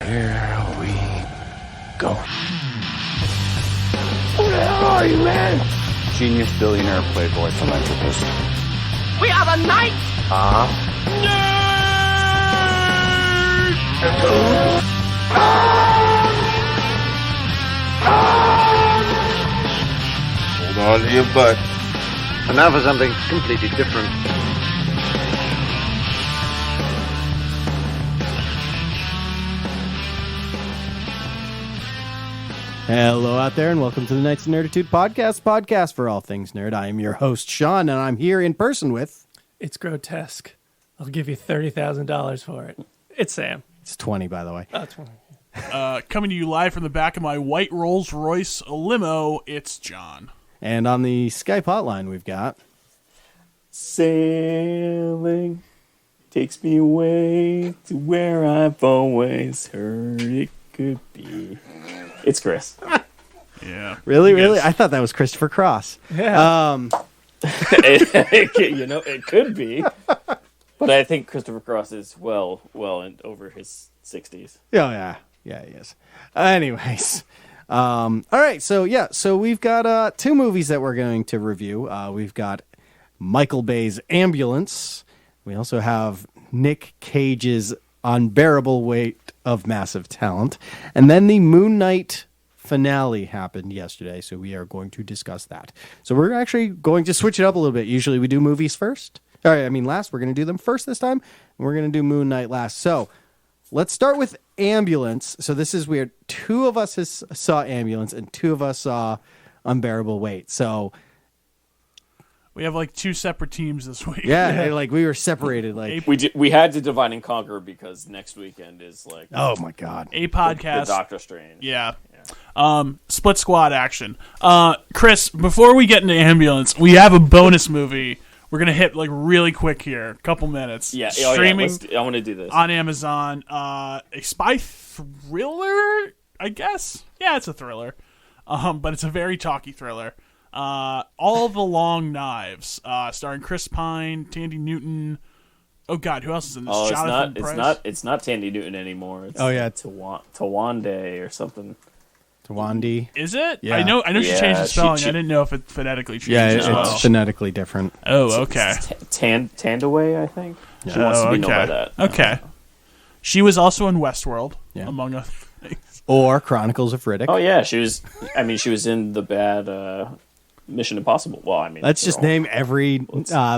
Here we go. Who the hell are you, man? Genius, billionaire, playboy, philanthropist. We are the Knights! Hold on to your butt. And now for something completely different. Hello out there, and welcome to the Knights of Nerdatude podcast for all things nerd. I am your host, Sean, and I'm here in person with... It's grotesque. I'll give you $30,000 for it. It's Sam. It's 20, by the way. Oh, 20. Coming to you live from the back of my white Rolls Royce limo, it's John. And on the Skype hotline, we've got... Sailing takes me away to where I've always heard it could be. It's Chris. Yeah. Really? Yes. I thought that was Christopher Cross. Yeah. It could be. But I think Christopher Cross is well and over his 60s. Oh, yeah. Yeah, he is. Anyways. All right. So we've got two movies that we're going to review. We've got Michael Bay's Ambulance. We also have Nick Cage's Unbearable Weight of Massive Talent. And then the Moon Knight finale happened yesterday, so we are going to discuss that. So we're actually going to switch it up a little bit. Usually we do movies first. All right, last. We're going to do them first this time, and we're going to do Moon Knight last. So let's start with Ambulance. So this is weird. Two of us saw Ambulance, and two of us saw Unbearable Weight. So We have like two separate teams this week. yeah, like we were separated. Like We had to divide and conquer because next weekend is like oh my god, A podcast. the Doctor Strange. Yeah. Split squad action. Chris, before we get into Ambulance, we have a bonus movie we're going to hit like really quick here. A couple minutes. Yeah. Streaming I want to do this. on Amazon. A spy thriller, I guess. Yeah, it's a thriller. But it's a very talky thriller. All the Long Knives, starring Chris Pine, Tandy Newton. Oh God, who else is in this? Oh, Jonathan Pryce? it's not Tandy Newton anymore. It's Tawande or something. Tawandi. Is it? Yeah. I know. She Yeah, changed the spelling. she- I didn't know if it phonetically changed. Yeah, as well. it's phonetically different. Oh, okay. Tandaway, I think. She wants to be known by that. Okay. She was also in Westworld, Yeah. among other things. Or Chronicles of Riddick. Oh yeah, she was. I mean, she was in the bad Mission Impossible. Well, I mean, Let's just name every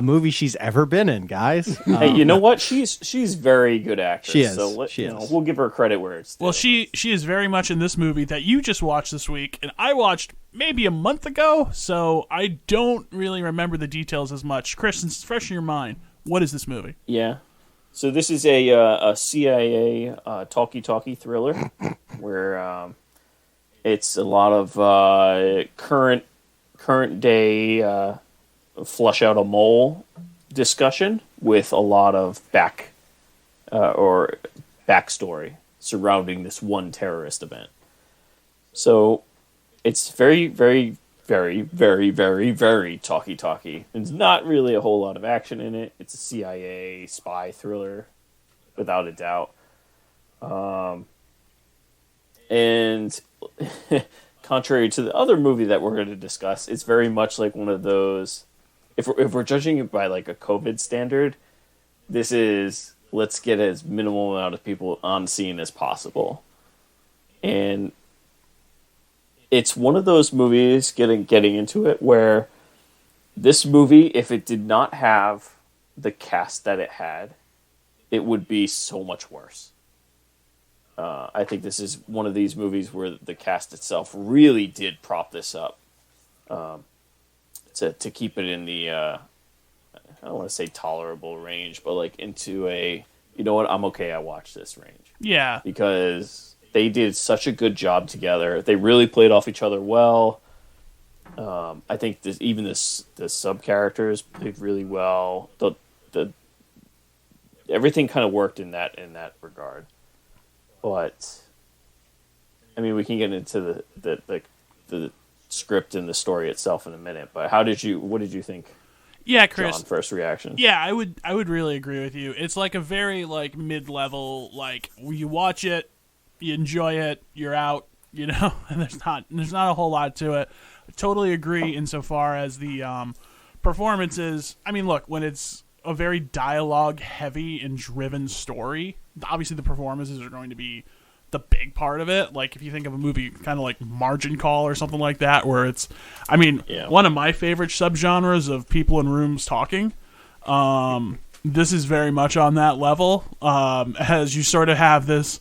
movie she's ever been in, guys. Hey, you know what? She's very good actress. She is. So She is. we'll give her credit where it's due. Well, she is very much in this movie that you just watched this week, and I watched maybe a month ago, so I don't really remember the details as much. Chris, since it's fresh in your mind, what is this movie? Yeah. So this is a CIA talkie thriller where it's a lot of current day flush out a mole discussion with a lot of backstory surrounding this one terrorist event. So it's very, very, very, very, very, very talky. There's not really a whole lot of action in it. It's a CIA spy thriller, without a doubt. And contrary to the other movie that we're going to discuss, it's very much like one of those. If we're judging it by like a COVID standard, this is let's get as minimal amount of people on scene as possible, and it's one of those movies getting into it where this movie, if it did not have the cast that it had, it would be so much worse. I think this is one of these movies where the cast itself really did prop this up to keep it in the I don't want to say tolerable range, but like into a, you know what, I'm okay, I watched this range. Yeah. Because they did such a good job together. They really played off each other well. I think the sub characters played really well. The everything kind of worked in that regard. But I mean, we can get into the script and the story itself in a minute. But what did you think? Yeah, Chris. John, first reaction. Yeah, I would really agree with you. It's like a very like mid-level, like you watch it, you enjoy it, you're out, you know, and there's not a whole lot to it. I totally agree insofar as the performances. I mean, look, when it's a very dialogue heavy and driven story, obviously the performances are going to be the big part of it. Like if you think of a movie kind of like Margin Call or something like that, where it's, I mean, one of my favorite subgenres of people in rooms talking. This is very much on that level, as you sort of have this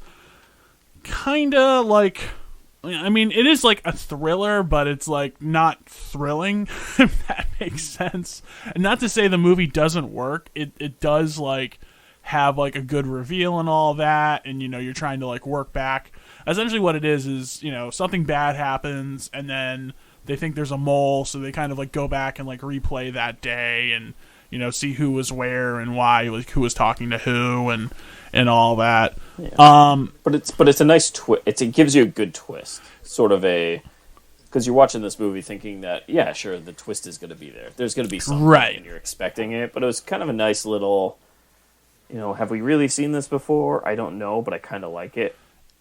kind of like, I mean, it is like a thriller, but it's like not thrilling, if that makes sense. And not to say the movie doesn't work. It does like have like a good reveal and all that, and you know, you're trying to like work back. Essentially what it is, you know, something bad happens and then they think there's a mole, so they kind of like go back and like replay that day and, you know, see who was where and why, like who was talking to who and all that. Yeah. But it's a nice twist. It gives you a good twist, sort of a, because you're watching this movie thinking that, yeah, sure, the twist is going to be there. There's going to be something, right, and you're expecting it. But it was kind of a nice little, you know, have we really seen this before? I don't know, but I kind of like it.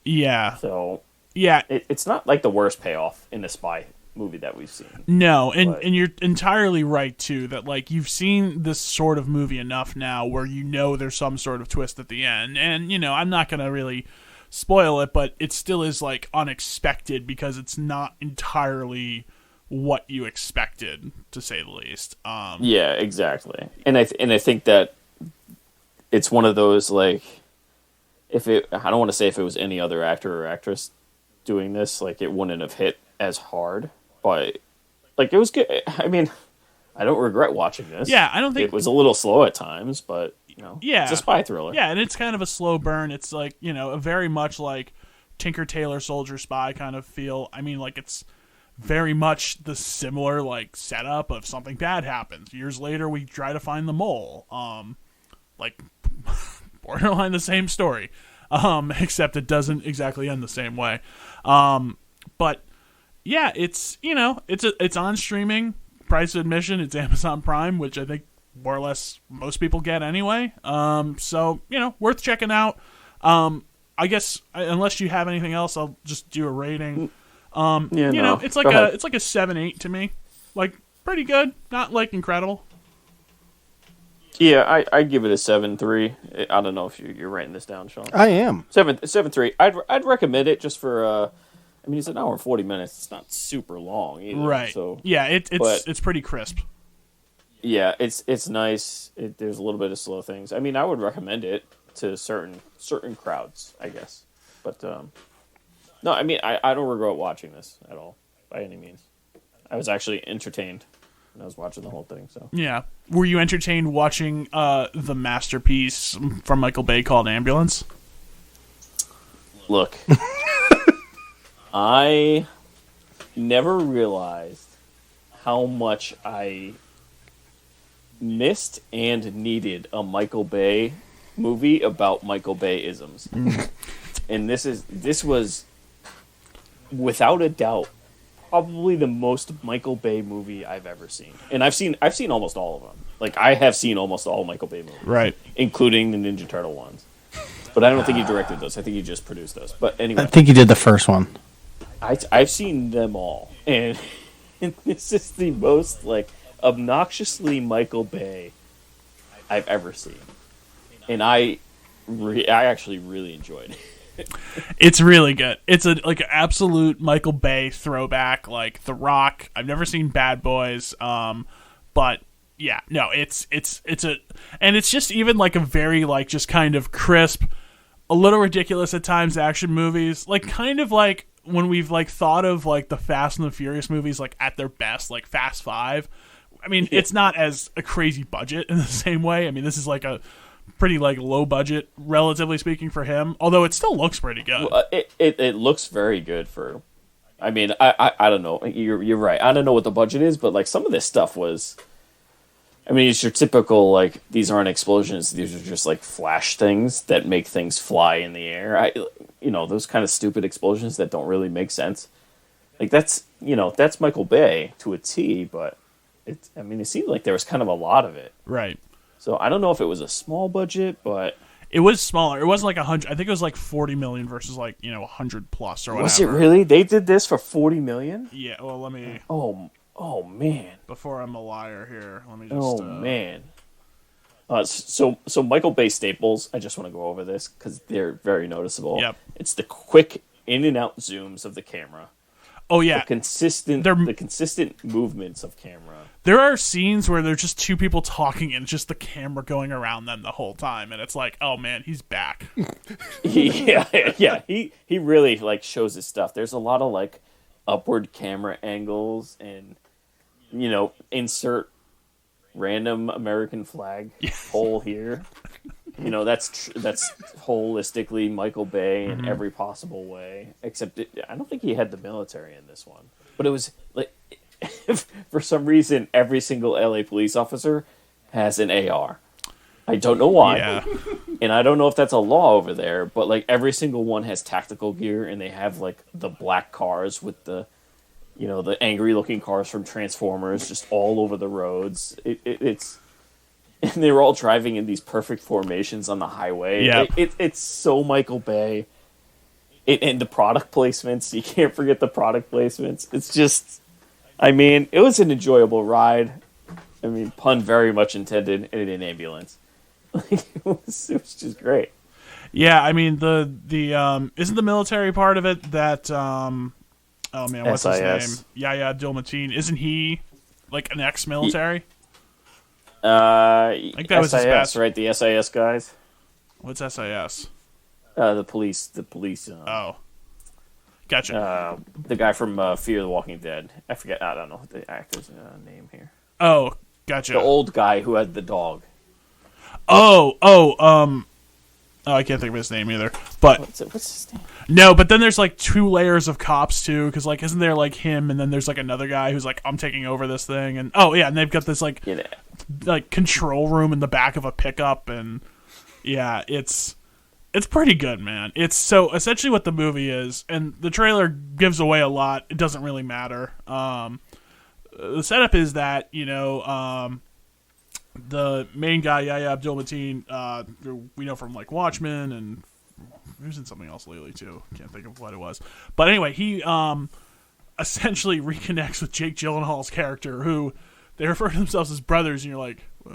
Yeah. So yeah, it's not like the worst payoff in a spy movie that we've seen. No, and you're entirely right too that like you've seen this sort of movie enough now where you know there's some sort of twist at the end, and you know, I'm not gonna really spoil it, but it still is like unexpected because it's not entirely what you expected, to say the least. Yeah, exactly. And I think that it's one of those, like, I don't want to say if it was any other actor or actress doing this, like it wouldn't have hit as hard, but like it was good. I mean, I don't regret watching this. Yeah, I don't think it was a little slow at times, but you know, yeah, it's a spy thriller. Yeah, and it's kind of a slow burn. It's like, you know, a very much like Tinker Tailor Soldier Spy kind of feel. I mean, like it's very much the similar like setup of something bad happens. Years later, we try to find the mole. Like borderline the same story, except it doesn't exactly end the same way. But yeah, it's, you know, it's on streaming. Price of admission, it's Amazon Prime, which I think more or less most people get anyway. So, you know, worth checking out. I guess unless you have anything else, I'll just do a rating. You know, it's like it's like a 7-8 to me. Like pretty good, not like incredible. Yeah, I give it a 7.3. I don't know if you're writing this down, Sean. I am 7.3. I'd recommend it just for. I mean, it's an hour and 40 minutes. It's not super long either. Right. So yeah, it's pretty crisp. Yeah, it's nice. There's a little bit of slow things. I mean, I would recommend it to certain crowds, I guess. But no, I mean, I don't regret watching this at all by any means. I was actually entertained when I was watching the whole thing. So yeah, were you entertained watching the masterpiece from Michael Bay called Ambulance? Look, I never realized how much I missed and needed a Michael Bay movie about Michael Bay isms. And this was without a doubt probably the most Michael Bay movie I've ever seen. And I've seen almost all of them. Like I have seen almost all Michael Bay movies. Right. Including the Ninja Turtle ones. But I don't think he directed those. I think he just produced those. But anyway, I think he did the first one. I've seen them all, and this is the most like obnoxiously Michael Bay I've ever seen, and I actually really enjoyed it. It's really good. It's like an absolute Michael Bay throwback, like The Rock. I've never seen Bad Boys, but yeah, no, it's just even like a very like just kind of crisp, a little ridiculous at times action movies, like kind of like when we've like thought of like the Fast and the Furious movies like at their best, like Fast 5. I mean, it's not as a crazy budget in the same way. I mean, this is like a pretty like low budget, relatively speaking, for him. Although it still looks pretty good. Well, it looks very good for. I mean, I don't know. You're right. I don't know what the budget is, but like some of this stuff was. I mean, it's your typical like these aren't explosions; these are just like flash things that make things fly in the air. Those kind of stupid explosions that don't really make sense. Like that's Michael Bay to a T, but it seemed like there was kind of a lot of it. Right. So I don't know if it was a small budget, but It was smaller. It wasn't like 100. I think it was like 40 million versus like 100 plus or whatever. Was it really? They did this for 40 million? Yeah. Well, let me. Oh man. Before I'm a liar here, let me just. Oh man. So Michael Bay staples. I just want to go over this because they're very noticeable. Yep. It's the quick in and out zooms of the camera. Oh yeah. The consistent movements of camera. There are scenes where there's just two people talking and just the camera going around them the whole time, and it's like, oh man, he's back. Yeah. He really like shows his stuff. There's a lot of like upward camera angles and insert random American flag hole here. That's holistically Michael Bay in every possible way. Except I don't think he had the military in this one, but it was like. For some reason, every single LA police officer has an AR. I don't know why, and I don't know if that's a law over there. But like every single one has tactical gear, and they have like the black cars with the angry-looking cars from Transformers just all over the roads. It's and they're all driving in these perfect formations on the highway. Yeah, it's so Michael Bay. And the product placements, you can't forget the product placements. It's just. I mean, it was an enjoyable ride. I mean, pun very much intended in an ambulance. it was just great. Yeah, I mean the isn't the military part of it that oh man, what's his name? Yahya Abdul-Mateen. Isn't he like an ex-military? I think that was his best. Right? The SIS guys. What's SIS? The police. The police. Oh. Gotcha. The guy from Fear the Walking Dead. I forget. I don't know the actor's name here. Oh, gotcha. The old guy who had the dog. Oh, I can't think of his name either. But what's his name? No, but then there's like two layers of cops too, because like isn't there like him, and then there's like another guy who's like, I'm taking over this thing, and and they've got this like like control room in the back of a pickup, and It's pretty good, man. It's so essentially what the movie is, and the trailer gives away a lot. It doesn't really matter. The setup is that the main guy Yahya Abdul-Mateen, we know from like Watchmen, and he was in something else lately too. Can't think of what it was, but anyway, he essentially reconnects with Jake Gyllenhaal's character, who they refer to themselves as brothers, and you're like, what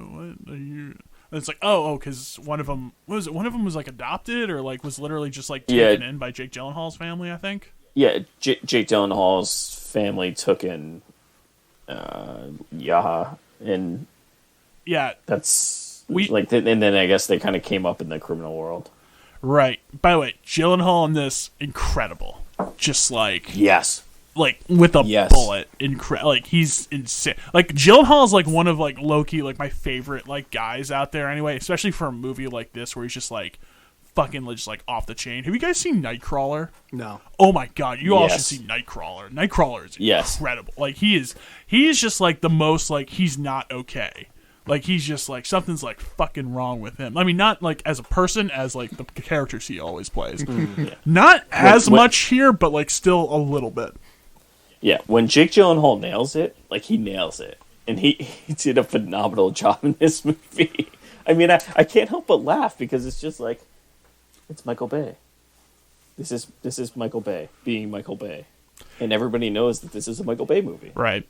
are you? And it's like, because one of them was like adopted or like was literally just like taken in by Jake Gyllenhaal's family, I think. Yeah, Jake Gyllenhaal's family took in Yaha, and that's and then I guess they kind of came up in the criminal world. Right. By the way, Gyllenhaal in this incredible, just like like with a bullet, like he's insane. Like Gyllenhaal is like one of like low-key like my favorite like guys out there anyway, especially for a movie like this where he's just like fucking just like off the chain. Have you guys seen Nightcrawler? No. Oh my god, you all should see Nightcrawler. Nightcrawler is incredible. Like he is just like the most like he's not okay. Like he's just like something's like fucking wrong with him. I mean, not like as a person, as like the characters he always plays. Not as much here, but like still a little bit. Yeah, when Jake Gyllenhaal nails it, like he nails it, and he did a phenomenal job in this movie. I mean, I can't help but laugh because it's just like it's Michael Bay. This is Michael Bay being Michael Bay, and everybody knows that this is a Michael Bay movie, right?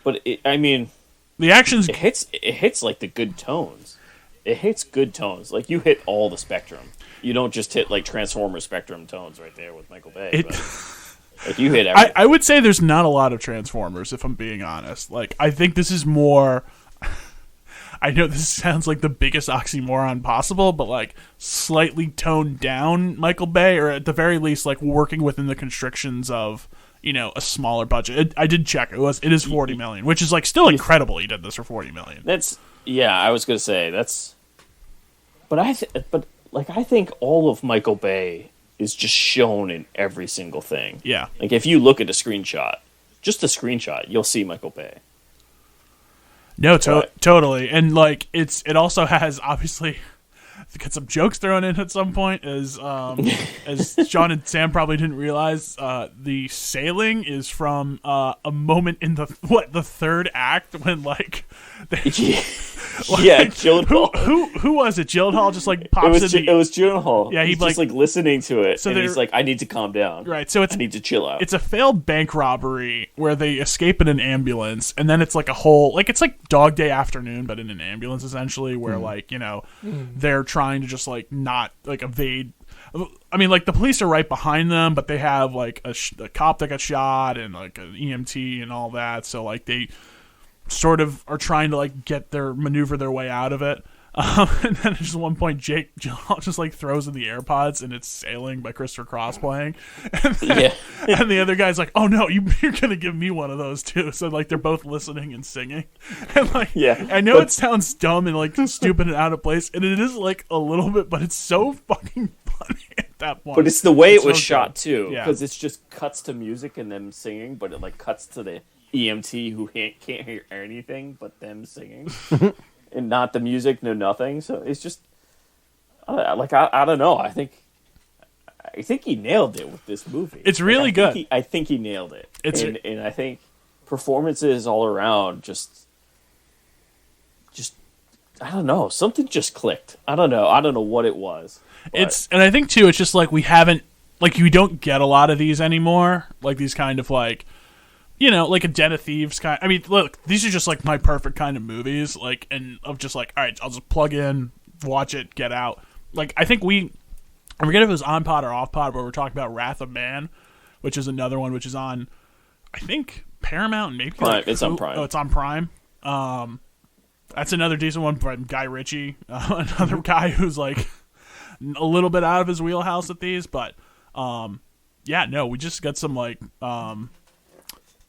But I mean, the action's it hits like the good tones. It hits good tones. Like you hit all the spectrum. You don't just hit like Transformer spectrum tones right there with Michael Bay. Like you hit everything. I would say there's not a lot of Transformers, if I'm being honest. Like I think this is more. I know this sounds like the biggest oxymoron possible, but like slightly toned down Michael Bay, or at the very least, like working within the constrictions of a smaller budget. I did check; it is 40 million, which is like still incredible. He did this for 40 million. I was gonna say that's. But I think all of Michael Bay is just shown in every single thing. Yeah. Like if you look at a screenshot, just a screenshot, you'll see Michael Bay. No, totally. And like it also has obviously got some jokes thrown in at some point as John and Sam probably didn't realize, the sailing is from a moment in the third act when like Yeah, Gyllenhaal. Who was it? Gyllenhaal just like pops in. It was Gyllenhaal. Yeah, he's just like listening to it, and he's like, "I need to calm down." Right, so I need to chill out. It's a failed bank robbery where they escape in an ambulance, and then it's like a whole it's like Dog Day Afternoon, but in an ambulance essentially, where they're trying to just like not like evade. I mean, like the police are right behind them, but they have like a cop that got shot and like an EMT and all that. So like they sort of are trying to like maneuver their way out of it. And then there's one point Jake Gyllenhaal just like throws in the AirPods and it's Sailing by Christopher Cross playing. And and the other guy's like, "Oh no, you're gonna give me one of those too." So like they're both listening and singing. And like I know it sounds dumb and like stupid and out of place, and it is like a little bit, but it's so fucking funny at that point. But it's the way it was so shot good. too, Yeah. because it's just cuts to music and them singing, but it like cuts to the EMT who can't hear anything but them singing. And not the music, no nothing. So it's just I don't know. I think he nailed it with this movie. It's really good. I think he nailed it. And I think performances all around just I don't know. Something just clicked. I don't know what it was. And I think too, it's just like we don't get a lot of these anymore. Like these kind of like. Like a Den of Thieves kind. I mean, look, these are just like my perfect kind of movies. Like, and of just like, all right, I'll just plug in, watch it, get out. Like, I think I forget if it was on pod or off pod, but we're talking about Wrath of Man, which is another one, which is on, I think Paramount, maybe Prime. It's on Prime. Oh, it's on Prime. That's another decent one from Guy Ritchie, another guy who's like a little bit out of his wheelhouse at these, but we just got some like.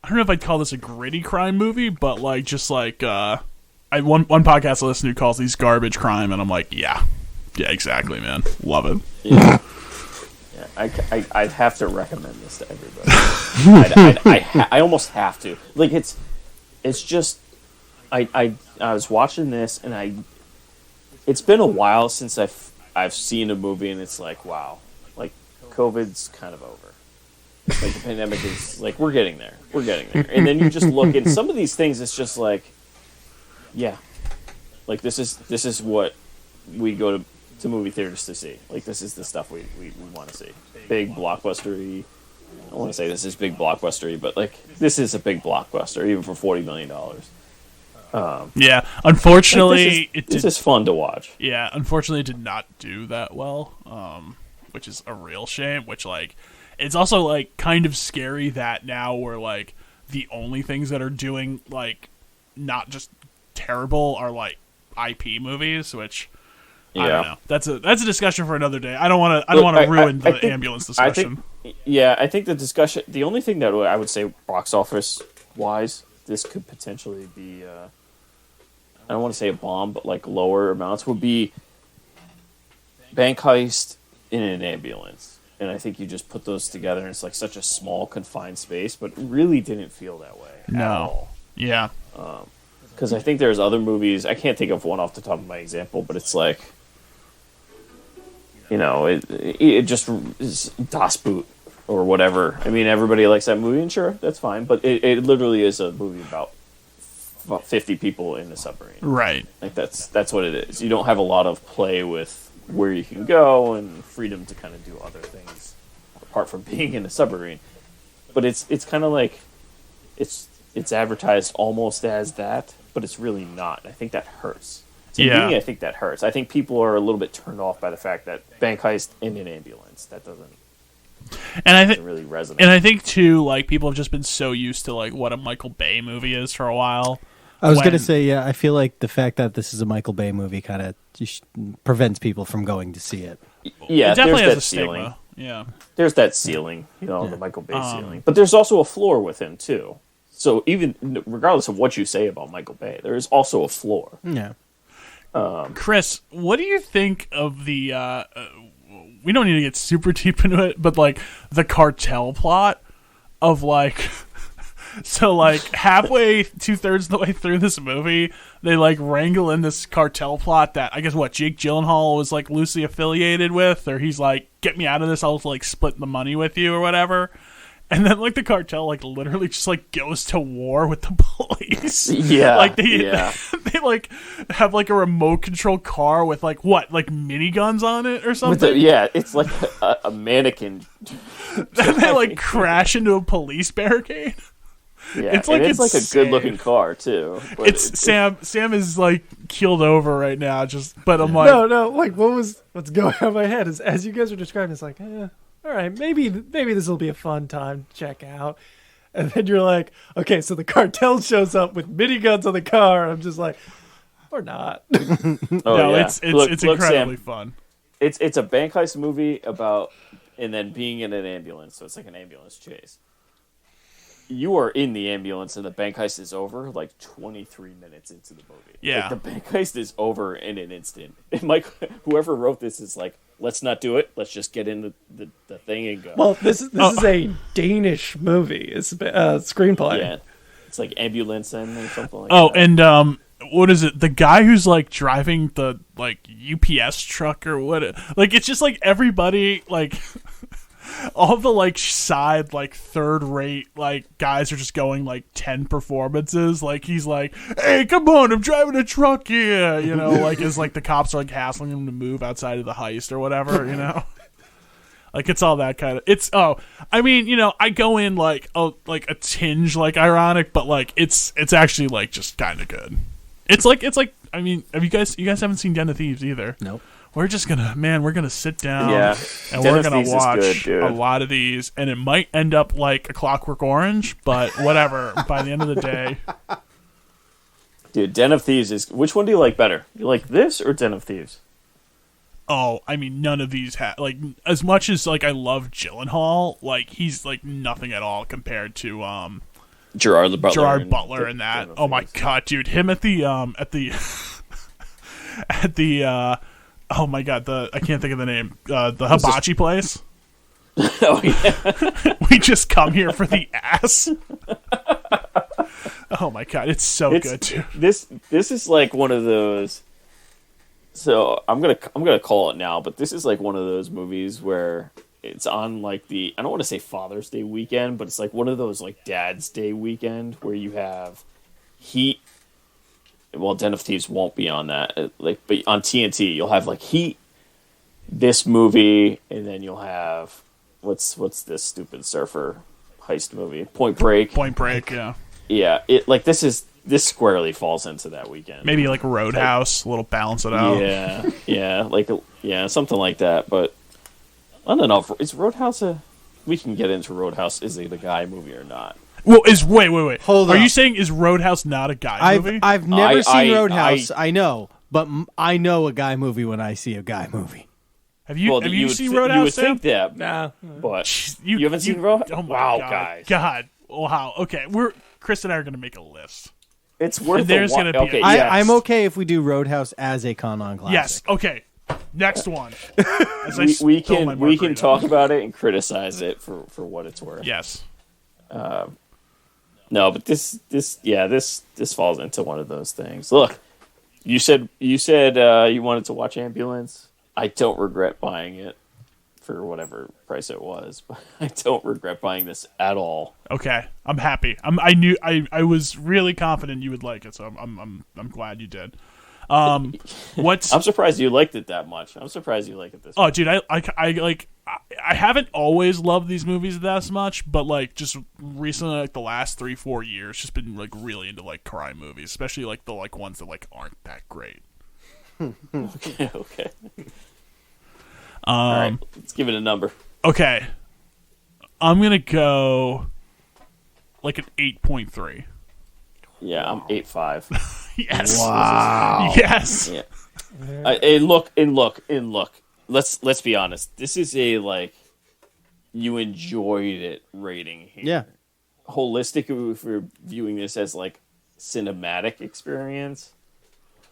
I don't know if I'd call this a gritty crime movie, but like just like one podcast I listen to calls these garbage crime, and I'm like, yeah, exactly, man, love it. Yeah, I'd have to recommend this to everybody. I almost have to. Like it's just I was watching this, and it's been a while since I've seen a movie, and it's like, wow, like COVID's kind of over. Like the pandemic is like we're getting there, and then you just look at some of these things. It's just like, yeah, like this is what we go to movie theaters to see. Like this is the stuff we want to see. Big blockbustery. I don't want to say this is big blockbustery, but like this is a big blockbuster, even for $40 million. Unfortunately, this is fun to watch. Yeah, unfortunately, it did not do that well, which is a real shame. Which like. It's also like kind of scary that now we're like the only things that are doing like not just terrible are like IP movies, which I don't know. That's a discussion for another day. I don't want to ruin the ambulance discussion. I think the discussion. The only thing that I would say box office wise, this could potentially be. I don't want to say a bomb, but like lower amounts would be bank heist in an ambulance. And I think you just put those together, and it's like such a small, confined space, but it really didn't feel that way at all. Yeah. Because I think there's other movies. I can't think of one off the top of my example, but it's like, it just is Das Boot or whatever. I mean, everybody likes that movie, and sure, that's fine. But it literally is a movie about 50 people in a submarine. Right. Like that's what it is. You don't have a lot of play with where you can go and freedom to kind of do other things apart from being in a submarine. But it's kind of like it's advertised almost as that, but it's really not. I think that hurts. To me, I think that hurts. I think people are a little bit turned off by the fact that bank heist in an ambulance, that doesn't really resonate. And I think too, like people have just been so used to like what a Michael Bay movie is for a while. I was going to say, I feel like the fact that this is a Michael Bay movie kind of prevents people from going to see it. Yeah, it definitely has that a ceiling. stigma. Yeah, there's that ceiling, the Michael Bay ceiling. But there's also a floor with him too. So even regardless of what you say about Michael Bay, there is also a floor. Yeah. Chris, what do you think of the? We don't need to get super deep into it, but like the cartel plot of like. So, like, halfway, 2/3 of the way through this movie, they, like, wrangle in this cartel plot that, I guess, Jake Gyllenhaal was, like, loosely affiliated with, or he's like, get me out of this, I'll, like, split the money with you, or whatever. And then like the cartel like literally just like goes to war with the police. Yeah, like they like have like a remote control car with like miniguns on it or something. It's like a mannequin. Then they like crash into a police barricade. Yeah, it's like it's like a insane. good looking car too. But Sam is like keeled over right now. But I'm like, no. Like what's going on in my head is as you guys are describing, it's like, all right, maybe this will be a fun time to check out. And then you're like, okay, so the cartel shows up with miniguns on the car. I'm just like, or not. it's incredibly fun. It's a bank heist movie about and then being in an ambulance, so it's like an ambulance chase. You are in the ambulance and the bank heist is over like 23 minutes into the movie. Yeah. Like, the bank heist is over in an instant. And Mike, whoever wrote this is like, let's not do it. Let's just get in the thing and go. Well, this is a Danish movie. It's a screenplay. Yeah. It's like Ambulance or something like that. And what is it? The guy who's like driving the like UPS truck or what? Like it's just like everybody like all the like side like third rate like guys are just going like 10 performances. Like he's like, hey, come on, I'm driving a truck here. You know, like as like the cops are like hassling him to move outside of the heist or whatever. You know. Like it's all that kind of. I mean, you know, I go in like a tinge like ironic, but like it's actually like just kind of good. It's like I mean, you guys haven't seen Den of Thieves either? Nope. We're gonna sit down and Den we're of gonna Thieves is watch good, dude. a lot of these, and it might end up like A Clockwork Orange, but whatever. By the end of the day, Dude, Den of Thieves is. Which one do you like better? You like this or Den of Thieves? I mean, none of these have like as much as like I love Gyllenhaal, like he's like nothing at all compared to Gerard Butler in that. Oh my god, dude, him at the at the oh my god, I can't think of the name. The hibachi place. Oh yeah. We just come here for the ass. Oh my god, it's good too. This is like one of those. So I'm gonna call it now, but this is like one of those movies where it's on like I don't want to say Father's Day weekend, but it's like one of those like Dad's Day weekend where you have Heat. Well, Den of Thieves won't be on that. But on TNT, you'll have like Heat, this movie, and then you'll have what's this stupid surfer heist movie? Point Break. Point Break, yeah. Yeah, this squarely falls into that weekend. Maybe like Roadhouse, a little balance it out. Yeah, something like that. But I don't know. Is Roadhouse we can get into Roadhouse. Is it a guy movie or not? Well, wait. Hold Are on. you saying is Roadhouse not a guy movie? I've never seen I- Roadhouse. I know, but I know a guy movie when I see a guy movie. Have you would seen Roadhouse? Roadhouse? You would think that, Nah. but you haven't seen Roadhouse? Oh my Wow, god, guys. God, wow. Okay, Chris and I are gonna make a list. It's worth And there's a gonna be okay, a- yes. I'm okay if we do Roadhouse as a Con-On classic. Yes. Okay. Next one. As I We spill my can margarita. talk about it and criticize it for what it's worth. Yes. No, but this falls into one of those things. Look, you said you wanted to watch Ambulance. I don't regret buying it for whatever price it was, but I don't regret buying this at all. Okay. I'm happy. I was really confident you would like it, so I'm glad you did. What's I'm surprised you liked it that much. I'm surprised you like it this much. Oh, dude, I haven't always loved these movies that much, but like just recently, like the last 3-4 years, just been like really into like crime movies, especially like the like ones that like aren't that great. Okay. All right, let's give it a number. Okay, I'm gonna go like an 8.3. Yeah, I'm 8.5. Yes. Wow. Yes. Yeah. And look. Let's be honest. This is a like you enjoyed it rating here. Yeah. Holistic, if we're viewing this as like cinematic experience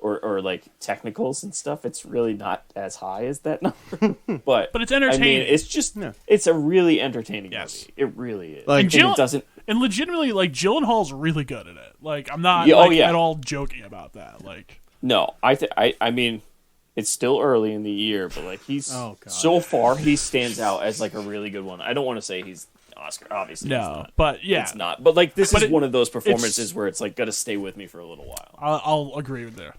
or like technicals and stuff, it's really not as high as that number. But it's entertaining. I mean, it's just it's a really entertaining Yes. movie. It really is. Like- And it doesn't. And legitimately, like Gyllenhaal's really good at it. Like I'm not at all joking about that. Like No, I mean, it's still early in the year, but like he's Oh, God. so far he stands out as like a really good one. I don't want to say he's Oscar. Obviously, it's No, not. but yeah, It's not. But like this But is one of those it's- performances where it's like gonna stay with me for a little while. I'll agree with that.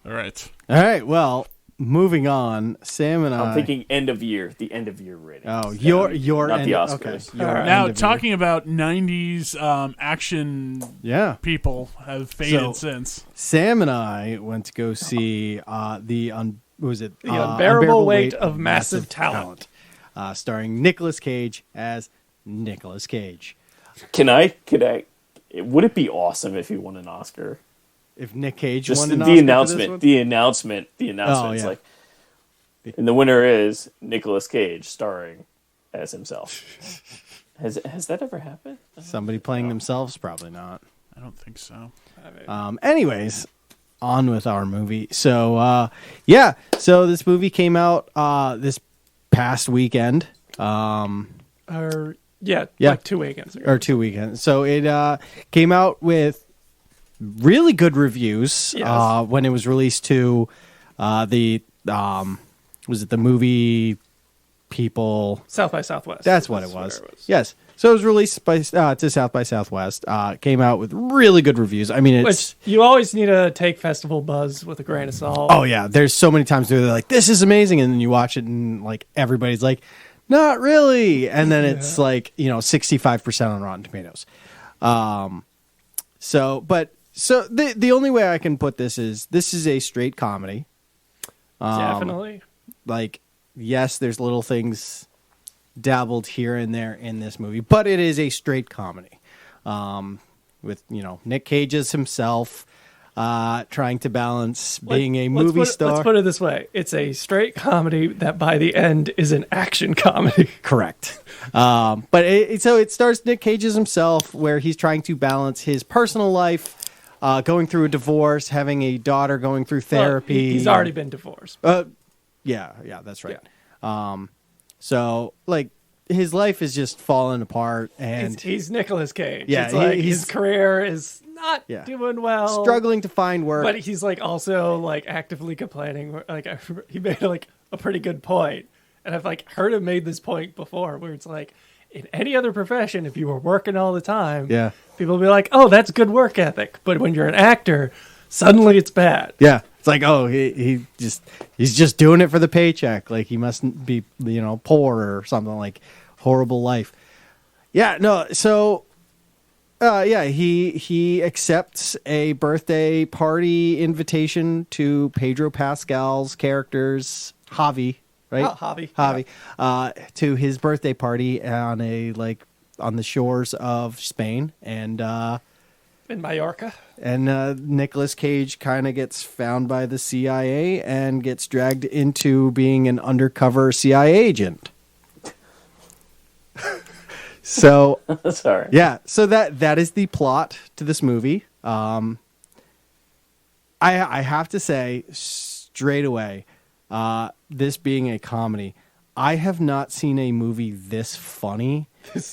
All right. All right. Well, moving on. Sam and I'm thinking end of year, the end of year rating. Oh, your not end, the okay. Oscars. Your All right. end Now of year. talking about '90s action Yeah. people have faded So- since. Sam and I went to go see the Unbearable Weight of Massive Talent. Starring Nicolas Cage as Nicolas Cage. Can I? Would it be awesome if he won an Oscar? If Nick Cage Just won the an Oscar for this announcement. one? The announcement. Oh, It's yeah. like, and the winner is Nicolas Cage, starring as himself. Has that ever happened? Somebody playing themselves? Probably not. I don't think so. Anyways, on with our movie. So, so this movie came out this past weekend. Yeah, Yeah. like 2 weekends ago. Or 2 weekends. So it came out with really good reviews Yes. when it was released to the was it the movie people? South by Southwest. That's what it was. Yes. So it was released by to South by Southwest. Came out with really good reviews. I mean, it's Which you always need to take festival buzz with a grain of salt. oh yeah. There's so many times where they're like, "This is amazing," and then you watch it and like everybody's like, "Not really," and then it's like 65% on Rotten Tomatoes. So the only way I can put this is a straight comedy. Definitely. Like, yes, there's little things dabbled here and there in this movie, but it is a straight comedy. With Nick Cage as himself, trying to balance being a movie star. Let's put it this way: it's a straight comedy that by the end is an action comedy. Correct. But so it stars Nick Cage as himself, where he's trying to balance his personal life, going through a divorce, having a daughter, going through therapy. Well, he's already been divorced. Yeah, that's right. So like his life is just falling apart, and He's Nicolas Cage. Yeah, it's like he's- his career is not Yeah. doing well. struggling to find work. But he's like also like actively complaining. Like he made like a pretty good point, and I've like heard him made this point before, where it's like in any other profession, if you were working all the time, Yeah. people would be like, "Oh, that's good work ethic." But when you're an actor, suddenly it's bad. Yeah, it's like, oh, he's just doing it for the paycheck. Like he mustn't be poor or something, like horrible life. Yeah, no. So, he accepts a birthday party invitation to Pedro Pascal's character's Javi, right? Oh, Javi. Javi, to his birthday party on the shores of Spain, and In Mallorca. Nicolas Cage kind of gets found by the CIA and gets dragged into being an undercover CIA agent. So Sorry. yeah, so that is the plot to this movie. I have to say straight away, this being a comedy, I have not seen a movie this funny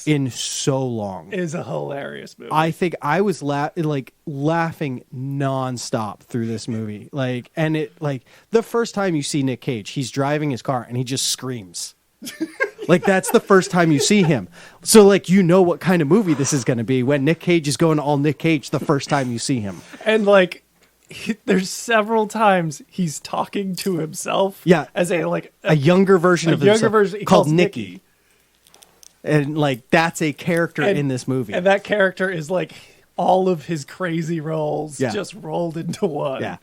in so long. Is a hilarious movie. I think I was laughing nonstop through this movie. The first time you see Nick Cage, he's driving his car and he just screams. That's the first time you see him. So what kind of movie this is going to be when Nick Cage is going all Nick Cage the first time you see him. And there's several times he's talking to himself. Yeah. As a younger version of himself he called calls Nicky. And that's a character in this movie. And that character is all of his crazy roles Yeah. just rolled into one. Yeah.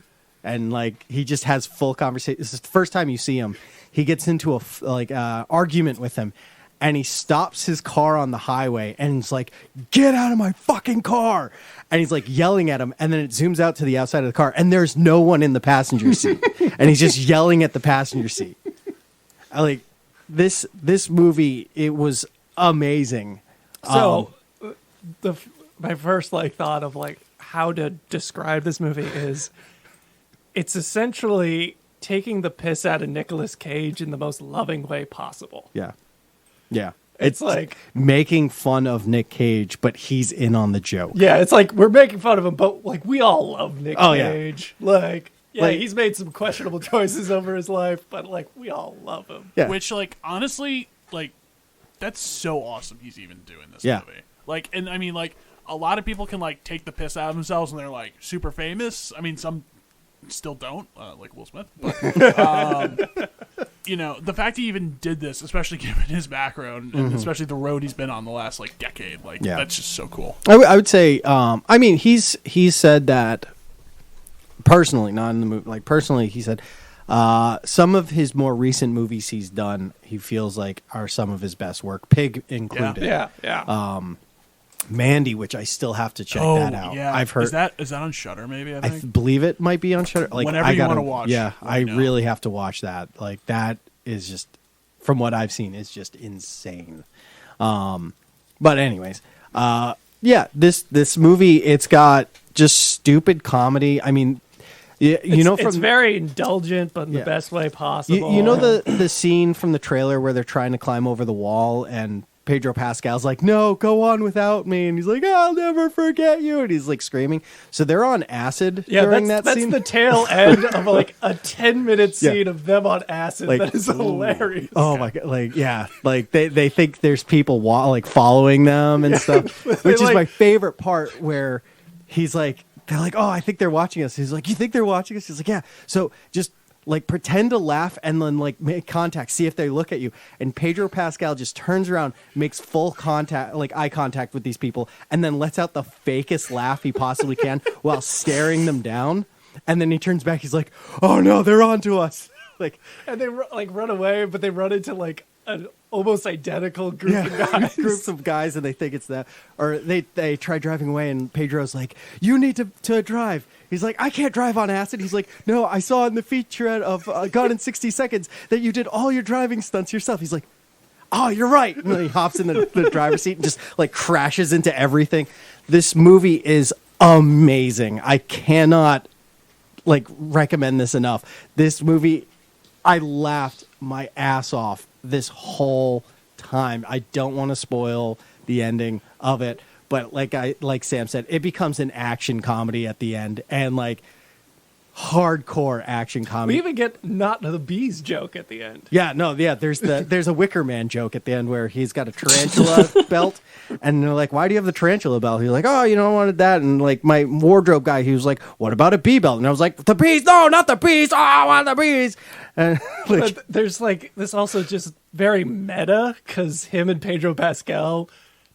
And he just has full conversation. This is the first time you see him. He gets into a argument with him, and he stops his car on the highway and he's like, "Get out of my fucking car!" And he's yelling at him, and then it zooms out to the outside of the car, and there's no one in the passenger seat, and he's just yelling at the passenger seat. This movie. It was amazing. So my first thought of how to describe this movie is it's essentially taking the piss out of Nicolas Cage in the most loving way possible. Yeah. It's making fun of Nick Cage, but he's in on the joke. yeah, it's we're making fun of him, but we all love Nick Oh, yeah. Cage. He's made some questionable choices over his life, but we all love him. Yeah. Which, honestly, that's so awesome. He's even doing this Yeah. movie. Like, and I mean, like a lot of people can like take the piss out of themselves and they're like super famous. I mean, some still don't, like Will Smith. But, you know, the fact he even did this, especially given his background and especially the road he's been on the last like decade, like that's just so cool. I would say, I mean, he's said that personally, not in the movie. Like personally, he said some of his more recent movies he's done, he feels like are some of his best work, Pig included. Yeah. Mandy, which I still have to check that out. Yeah. I've heard is that on Shudder? Maybe I think. believe it might be on Shudder. Like Whenever I you gotta, wanna watch, yeah, let I me know. really have to watch that. Like that is just, from what I've seen, is just insane. But anyways, yeah, this movie, it's got just stupid comedy. I mean, It's very indulgent, but in the best way possible. You know the scene from the trailer where they're trying to climb over the wall and Pedro Pascal's like, "No, go on without me," and he's like, "I'll never forget you," and he's like screaming. So they're on acid during that scene. That's the tail end of like a 10-minute scene of them on acid. Like, that is hilarious. Oh my god! Like like they think there's people like following them and stuff, which is my favorite part. Where he's like, they're like, "Oh, I think they're watching us." He's like, "You think they're watching us?" He's like, "Yeah." So just like pretend to laugh and then like make contact, see if they look at you. And Pedro Pascal just turns around, makes full contact, like eye contact with these people, and then lets out the fakest laugh he possibly can while staring them down. And then he turns back. He's like, "Oh no, they're on to us!" Like, and they like run away, but they run into like an almost identical group of guys. Groups of guys, and they think it's that, or they try driving away, and Pedro's like, "You need to drive." He's like, "I can't drive on acid." He's like, "No, I saw in the featurette of Gone in 60 Seconds that you did all your driving stunts yourself." He's like, "Oh, you're right." And then he hops in the driver's seat and just like crashes into everything. This movie is amazing. I cannot like recommend this enough. This movie, I laughed my ass off this whole time. I don't want to spoil the ending of it, but like Sam said, it becomes an action comedy at the end, and like hardcore action comedy. We even get not the bees joke at the end. Yeah, no, yeah. There's a Wicker Man joke at the end where he's got a tarantula belt, and they're like, "Why do you have the tarantula belt?" He's like, "Oh, I wanted that." And like my wardrobe guy, he was like, "What about a bee belt?" And I was like, "The bees? No, not the bees. Oh, I want the bees." And like, But there's like this also just very meta because him and Pedro Pascal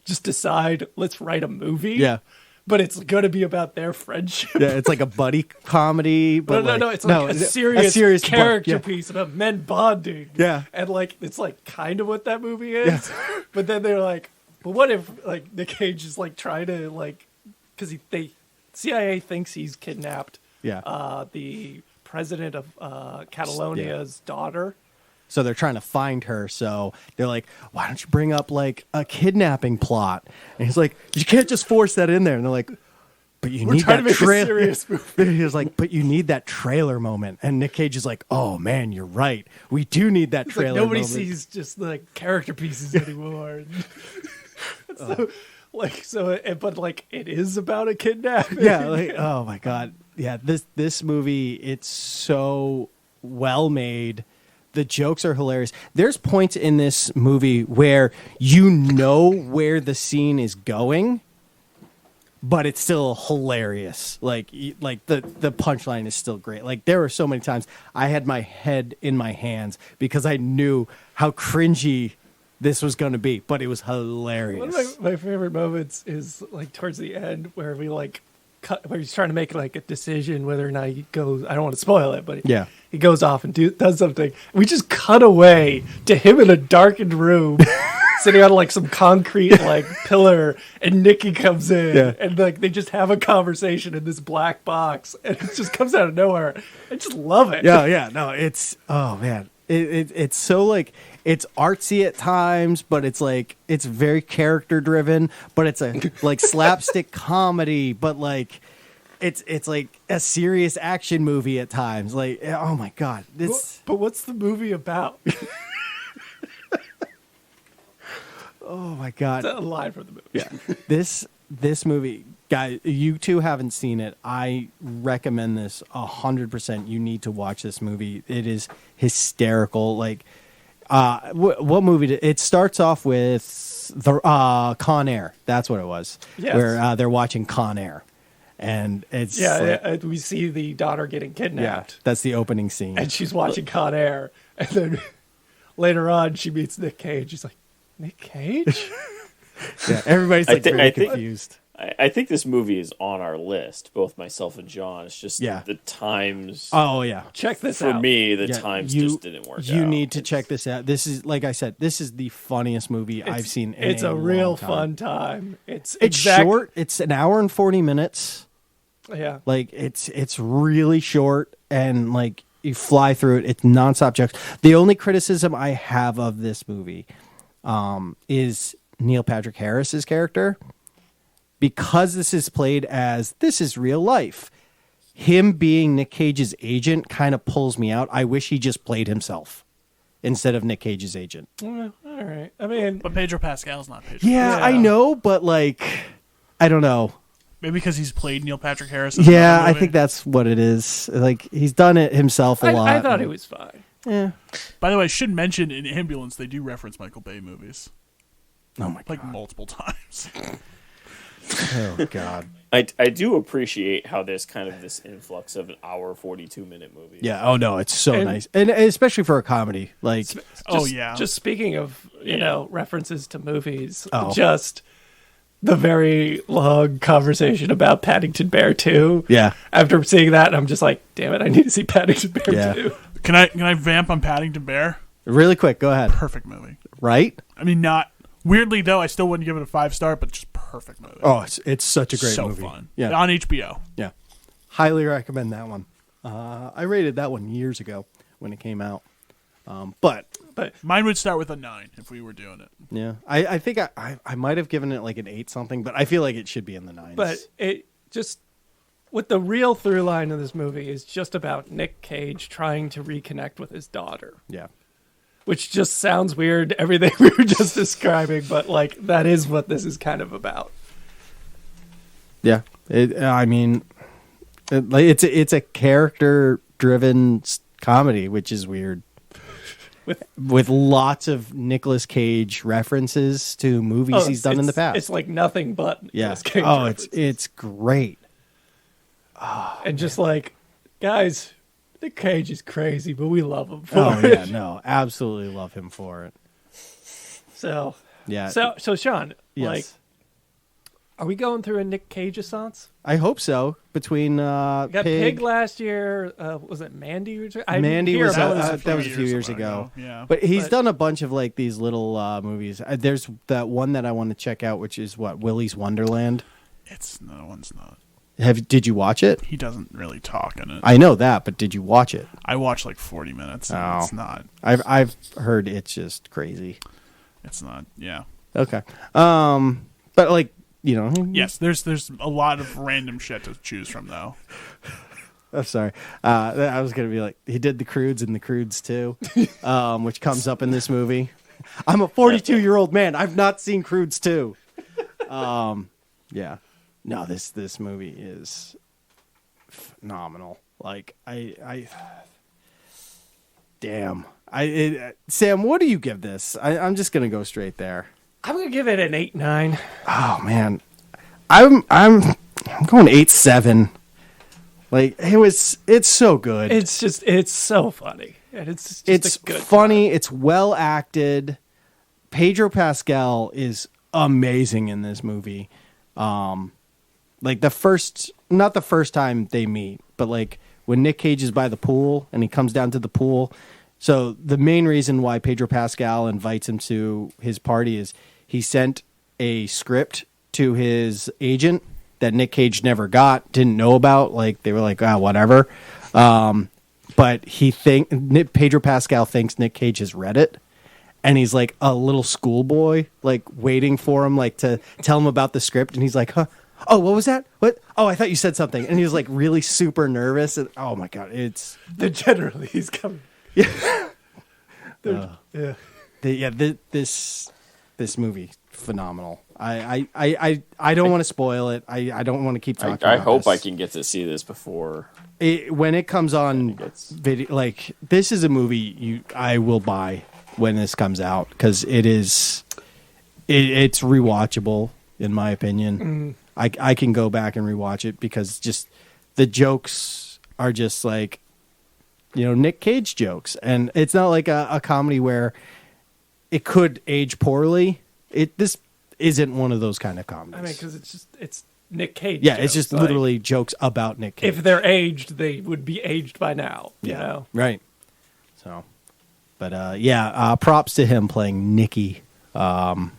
just decide, let's write a movie. yeah. But it's going to be about their friendship. Yeah, it's like a buddy comedy, but No, it's like a serious character piece about men bonding. Yeah. And like it's like kind of what that movie is. But then they're like, but what if like Nick Cage is like trying to like, because CIA thinks he's kidnapped the president of Catalonia's daughter. So they're trying to find her. So they're like, "Why don't you bring up like a kidnapping plot?" And he's like, "You can't just force that in there." And they're like, "But you need trying that to make a trailer." serious movie. He was like, "But you need that trailer moment." And Nick Cage is like, "Oh man, you're right. We do need that It's like trailer nobody moment." sees just like character pieces anymore. But like it is about a kidnapping. Yeah, like, oh my god. Yeah, this movie, it's so well made. The jokes are hilarious. There's points in this movie where you know where the scene is going, but it's still hilarious. Like the punchline is still great. Like there were so many times I had my head in my hands because I knew how cringy this was going to be, but it was hilarious. One of my favorite moments is like towards the end where we like where he's trying to make like a decision whether or not he goes. I don't want to spoil it, but he goes off and does something. We just cut away to him in a darkened room, sitting on like some concrete like pillar, and Nikki comes in, and like they just have a conversation in this black box, and it just comes out of nowhere. I just love it. Yeah, no, it's man, it's so like. It's artsy at times, but it's like it's very character driven. But it's a like slapstick comedy, but like it's like a serious action movie at times. Like oh my god, this. But what's the movie about? Oh my god, it's a line from the movie. Yeah, this movie, guys, you two haven't seen it. I recommend this 100%. You need to watch this movie. It is hysterical. Like. What movie? It starts off with the Con Air. That's what it was. Yes. Where they're watching Con Air, and it's we see the daughter getting kidnapped. that's the opening scene. And she's watching Con Air, and then later on she meets Nick Cage. She's like, Nick Cage? Yeah, everybody's like I think- confused. I think this movie is on our list, both myself and John. It's just Yeah. the times. Oh yeah. Check this For out. me, the Yeah, times you- just didn't work out. You need to check this out. This is, like I said, this is the funniest movie I've seen in It's a real long time. fun time. It's Short. It's an hour and 40 minutes. Yeah. Like it's really short, and like you fly through it. It's nonstop jokes. The only criticism I have of this movie is Neil Patrick Harris's character, because this is played as this is real life. Him being Nick Cage's agent kind of pulls me out. I wish he just played himself instead of Nick Cage's agent. All right. I mean, But Pedro Pascal's not Pedro. Yeah, Yeah. I know, but like, I don't know. Maybe because he's played Neil Patrick Harris. In Yeah, another I movie. think that's what it is. Like, he's done it himself a lot. I thought it was fine. Yeah. By the way, I should mention in Ambulance they do reference Michael Bay movies Oh my like god. multiple times. Oh god. I do appreciate how there's kind of this influx of an hour 42-minute movie. Yeah. Oh no, it's so And- nice, and especially for a comedy. Like, Oh, yeah. Just speaking of, references to movies, Oh. just the very long conversation about Paddington Bear 2. yeah, After seeing that, I'm just like, damn it, I need to see Paddington Bear Yeah. 2. Can I vamp on Paddington Bear? really quick. Go ahead. Perfect movie. Right? I mean, not weirdly though. I still wouldn't give it a 5-star, but just perfect movie. Oh, it's such a great so movie. fun. Yeah. On HBO. Yeah. Highly recommend that one. I rated that one years ago when it came out. But Mine would start with a 9 if we were doing it. yeah, I think I might have given it like an 8 something, but I feel like it should be in the 9s. But it just, what the real through line of this movie is just about Nick Cage trying to reconnect with his daughter. yeah. Which just sounds weird, everything we were just describing, but like that is what this is kind of about. Yeah, I mean, it's a character driven comedy, which is weird. With lots of Nicolas Cage references to movies he's done in the past. It's like nothing but yeah. Nicolas Cage Oh, references. it's great. And just like, guys, Nick Cage is crazy, but we love him for Oh it. yeah, no, absolutely love him for it. So Yeah. so Sean, yes. like, are we going through a Nick Cage assance? I hope so. Between We got Pig last year. Was it Mandy? I Mandy hear was about that was a few few years years ago. Yeah. But he's But- done a bunch of like these little movies. There's that one that I want to check out, which is what, Willy's Wonderland. No one's not. Did you watch it? He doesn't really talk in it. I know that, but did you watch it? I watched like 40 minutes. And Oh. It's not. I've heard it's just crazy. It's not. Yeah. Okay. But like, you know. Yes. There's a lot of random shit to choose from though. I'm sorry. I was gonna be like, he did The Croods and The Croods too, which comes up in this movie. I'm a 42-year-old man. I've not seen Croods 2. Yeah. No, this movie is phenomenal. Like damn. Sam, what do you give this? I'm just gonna go straight there. I'm gonna give it an 8-9. Oh man, I'm going 8-7. Like it's so good. It's so funny, and it's just It's a good funny. It's well acted. Pedro Pascal is amazing in this movie. Like not the first time they meet, but like when Nick Cage is by the pool and he comes down to the pool. So the main reason why Pedro Pascal invites him to his party is he sent a script to his agent that Nick Cage never got, didn't know about. Like they were like, whatever. But Pedro Pascal thinks Nick Cage has read it. And he's like a little schoolboy, like waiting for him, like to tell him about the script. And he's like, huh? Oh, what was that? What? Oh, I thought you said something. And he was like really super nervous. And oh my God, They're generally he's coming. yeah. Yeah. This movie, phenomenal. I don't want to spoil it. I don't want to keep talking I about hope this. I can get to see this before. When it comes on it's- video, like this is a movie I will buy when this comes out because it's rewatchable in my opinion. I can go back and rewatch it because just the jokes are just like, Nick Cage jokes, and it's not like a comedy where it could age poorly. This isn't one of those kind of comedies. I mean, because it's Nick Cage. Yeah, jokes. it's just Like, literally jokes about Nick Cage. if they're aged, they would be aged by now. You know? Right. So, but props to him playing Nicky, the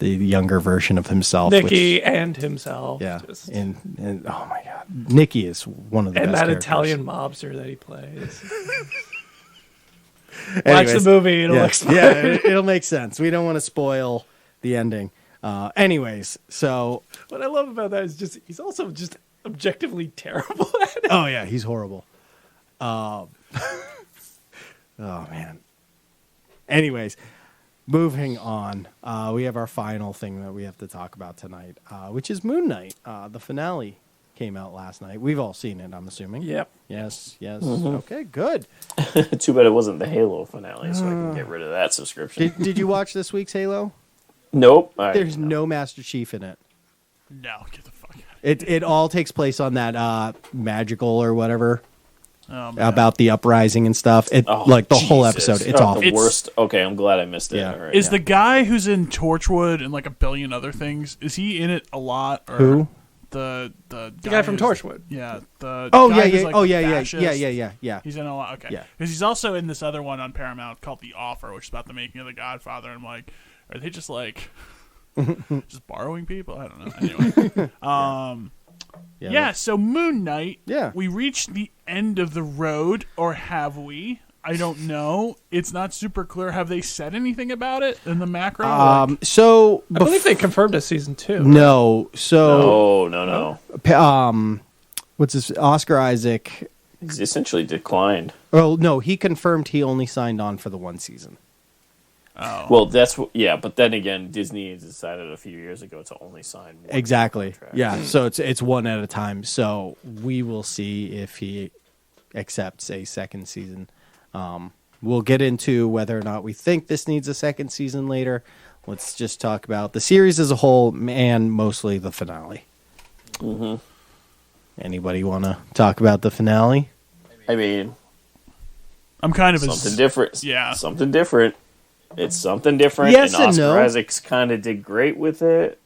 younger version of himself. Nicky and himself. Yeah, Just, and oh my god, Nicky is one of the and best that characters. Italian mobster that he plays. Watch Anyways, the movie; it'll explain. it'll make sense. We don't want to spoil the ending. Anyways, so What I love about that is just he's also just objectively terrible at it. oh yeah, he's horrible. Oh man. Anyways, moving on, we have our final thing that we have to talk about tonight, which is Moon Knight. The finale came out last night. We've all seen it, I'm assuming. Yep. Yes. Okay, good. Too bad it wasn't the Halo finale, so I can get rid of that subscription. Did you watch this week's Halo? Nope. There's no Master Chief in it. No, get the fuck out. It all takes place on that magical or whatever Oh, man. about the uprising and stuff. Like the whole episode. It's awful. The worst. Okay, I'm glad I missed it. Yeah. All right. Is the guy who's in Torchwood and like a billion other things? Is he in it a lot? Or Who? The guy from who's- Torchwood. Yeah. The Oh guy yeah, who's, yeah. like, Oh the yeah, fascist. yeah. He's in a lot. Okay. Yeah. Because he's also in this other one on Paramount called The Offer, which is about the making of The Godfather. I'm like, are they just like just borrowing people? I don't know. Anyway. Yeah, so Moon Knight. Yeah. We reached the end of the road, or have we? I don't know. It's not super clear. Have they said anything about it in the macro? So I believe they confirmed a season 2. no. So No. what's this? Oscar Isaac. He's essentially declined. Oh no, he confirmed he only signed on for the one season. Well, that's what. Yeah, but then again, Disney has decided a few years ago to only sign one Exactly. contract. Yeah. So it's one at a time. So we will see if he accepts a second season. We'll get into whether or not we think this needs a second season later. Let's just talk about the series as a whole and mostly the finale. Mm-hmm. Anybody want to talk about the finale? I mean, I'm kind of something different. Yeah. Something different. It's something different. Yes and and Oscar no. Isaac's kind of did great with it.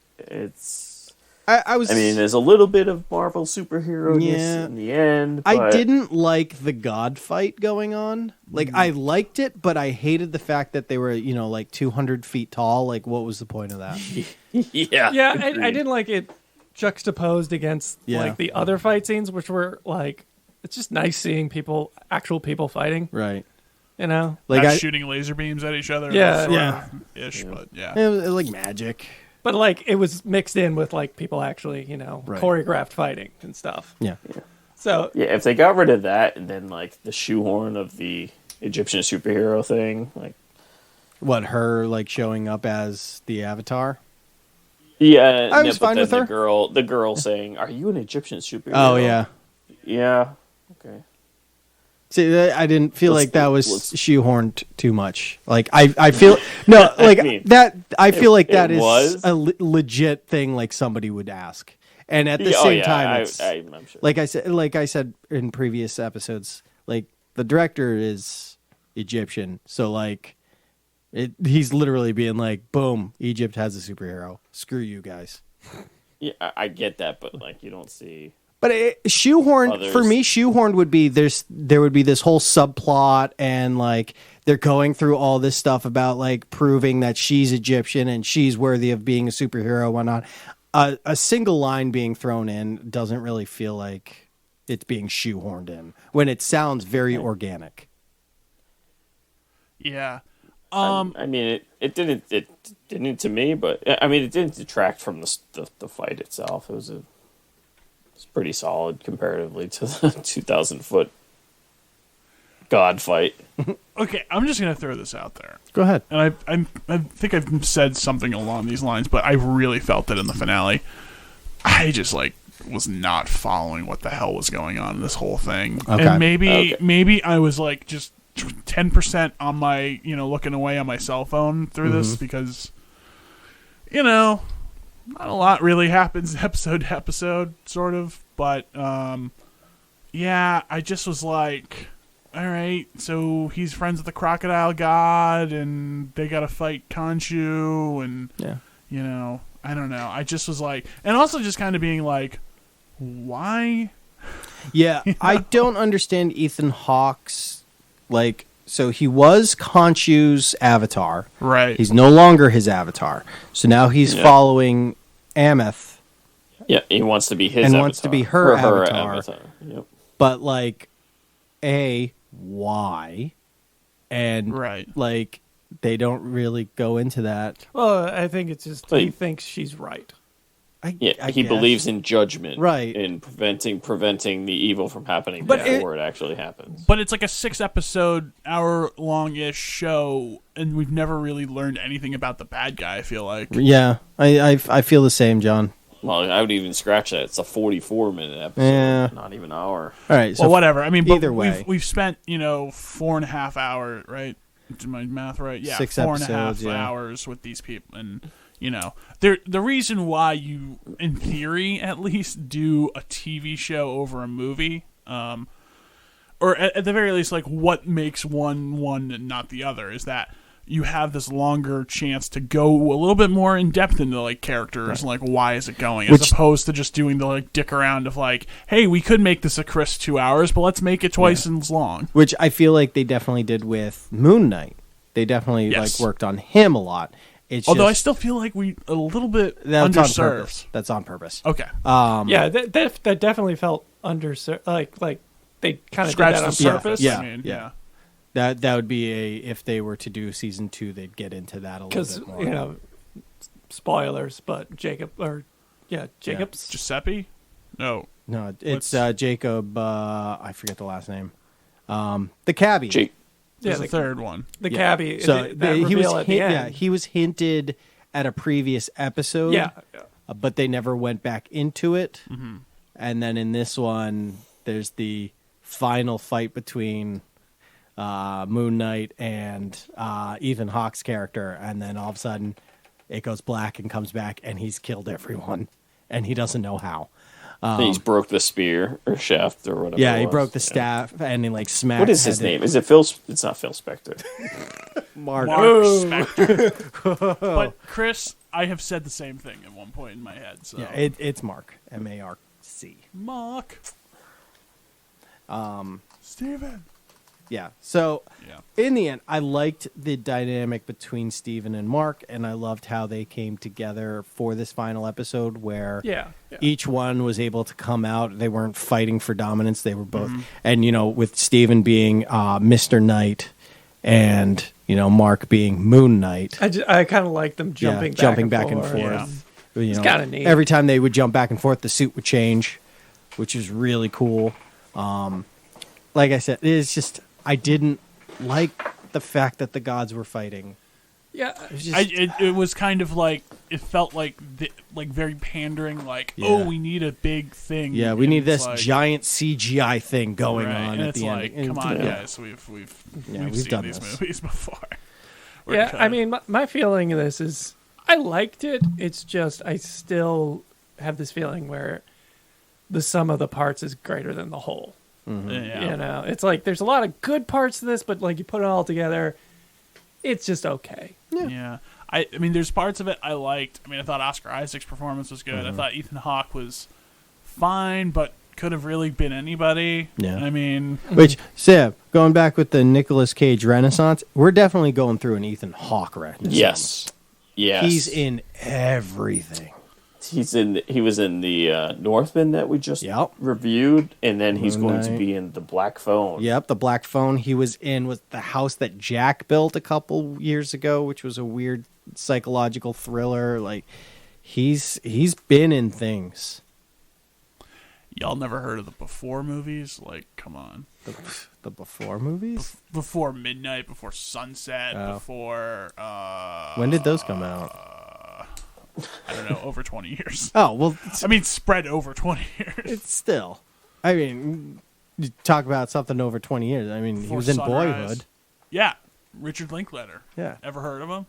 I mean, there's a little bit of Marvel superhero-ness Yeah. in the end. I but didn't like the God fight going on. Like, I liked it, but I hated the fact that they were, like 200 feet tall. Like, what was the point of that? Yeah. Yeah, agreed. I didn't like it juxtaposed against like the other fight scenes, which were like, it's just nice seeing actual people fighting. Right. Like not shooting laser beams at each other. Yeah. sort Yeah. of ish, but yeah. It was like magic. But like it was mixed in with like people actually, Right. choreographed fighting and stuff. Yeah. So Yeah, if they got rid of that and then like the shoehorn of the Egyptian superhero thing, like What, her like showing up as the Avatar? yeah, I was but fine then with her. The girl saying, "Are you an Egyptian superhero?" Oh yeah. Yeah. Okay. See, I didn't feel Let's- like that was let's- shoehorned too much. Like I feel no, like mean, that. I feel like that it is was. a legit thing. Like somebody would ask, and at the Yeah, same time, it's, I'm sure. like I said in previous episodes, like the director is Egyptian, so like he's literally being like, "Boom, Egypt has a superhero. Screw you guys." Yeah, I get that, but like you don't see. But shoehorned for me, shoehorned would be there would be this whole subplot, and like they're going through all this stuff about like proving that she's Egyptian and she's worthy of being a superhero and whatnot. A single line being thrown in doesn't really feel like it's being shoehorned in when it sounds very organic. Yeah. I mean, it didn't to me, but I mean, it didn't detract from the fight itself. It's pretty solid comparatively to the 2,000-foot God fight. Okay, I'm just gonna throw this out there, Go ahead. and I think I've said something along these lines, but I really felt it in the finale. I just like was not following what the hell was going on in this whole thing, Okay. and maybe I was like just 10% on my, looking away on my cell phone through this because, not a lot really happens episode to episode, sort of. But, yeah, I just was like, all right, so he's friends with the crocodile god, and they got to fight Khonshu, and, I don't know. I just was like, and also just kind of being like, why? Yeah, I don't understand Ethan Hawke's, so he was Khonshu's avatar. Right. He's no longer his avatar. So now he's following Ameth. Yeah, he wants to be his and avatar. wants to be her Or avatar. Yep. But, why? And, they don't really go into that. Well, I think it's just he thinks she's right. I He guess. believes in judgment, Right. in preventing the evil from happening But before it actually happens. But it's like a 6-episode, hour-long-ish show, and we've never really learned anything about the bad guy, I feel like. Yeah, I feel the same, John. Well, I would even scratch that. It's a 44-minute episode, Yeah. not even an hour. All right, so Well, whatever. I mean, but either way. we've spent, 4.5 hours, right? Is my math right? Yeah, 6 4.5 episodes, yeah. hours with these people. And, the reason why you, in theory, at least, do a TV show over a movie, or at the very least, what makes one and not the other, is that you have this longer chance to go a little bit more in depth into characters and why is it going, as opposed to just doing the dick around of hey, we could make this a crisp 2 hours, but let's make it twice as long. Which I feel like they definitely did with Moon Knight. They definitely Yes. worked on him a lot. It's Although I just, still feel like we a little bit that's on underserved. purpose. That's on purpose. Okay, Yeah, that definitely felt underserved. Like they kind of did scratch that the on surface. purpose. Yeah. I mean, yeah. That would be if they were to do season 2, they'd get into that a little Because bit more. spoilers, but Jacob's. Giuseppe? No, No, it's Jacob. I forget the last name. The cabbie. Jake, there's the a third one. The Yeah. cabbie. So that he was reveal at the end. he was hinted at a previous episode. Yeah. But they never went back into it. Mm-hmm. And then in this one, there's the final fight between Moon Knight and Ethan Hawke's character, and then all of a sudden it goes black and comes back, and he's killed everyone, and he doesn't know how. he's broke the spear or shaft or whatever. Yeah, it he was. broke the staff, and he smacked. What is his name? Is it Phil? It's not Phil Spector. Mark. Mark Spector. But Chris, I have said the same thing at one point in my head. So Yeah, it's Mark. M-A-R-C. Mark. Steven. Yeah. So Yeah. in the end, I liked the dynamic between Steven and Mark, and I loved how they came together for this final episode where Yeah. each one was able to come out. They weren't fighting for dominance. They were both, and with Steven being Mr. Knight and, Mark being Moon Knight. I kind of like them jumping back and forth. Yeah. It's kinda neat. Every time they would jump back and forth, the suit would change, which is really cool. Like I said, it's just I didn't like the fact that the gods were fighting. Yeah. It was just, It was kind of it felt like very pandering. Yeah. We need a big thing. yeah, we and need it's this giant CGI thing going right, on and at it's the end. And come on, yeah. guys, we've we've seen done these this. movies before. We're Yeah, kinda- I mean, my feeling of this is I liked it. It's just I still have this feeling where the sum of the parts is greater than the whole. yeah. It's there's a lot of good parts to this, but you put it all together, it's just okay. Yeah. I mean, there's parts of it I liked. I mean, I thought Oscar Isaac's performance was good. I thought Ethan Hawke was fine, but could have really been anybody. Yeah. I mean, Which, Seb, going back with the Nicolas Cage Renaissance, we're definitely going through an Ethan Hawke Renaissance. Yes. He's in everything. He was in the Northman that we just Yep. reviewed, and then he's Moon going to Knight. be in the Black Phone. Yep, the Black Phone he was in was the house that Jack built a couple years ago, which was a weird psychological thriller. He's been in things. y'all never heard of the Before movies? Come on. The Before movies? Before Midnight, before Sunset, Oh. before When did those come out? I don't know, over 20 years. Oh, well, I mean, spread over 20 years. it's still. I mean, you talk about something over 20 years. I mean, he Before was in Sunrise. Boyhood. Yeah, Richard Linklater. Yeah. Ever heard of him?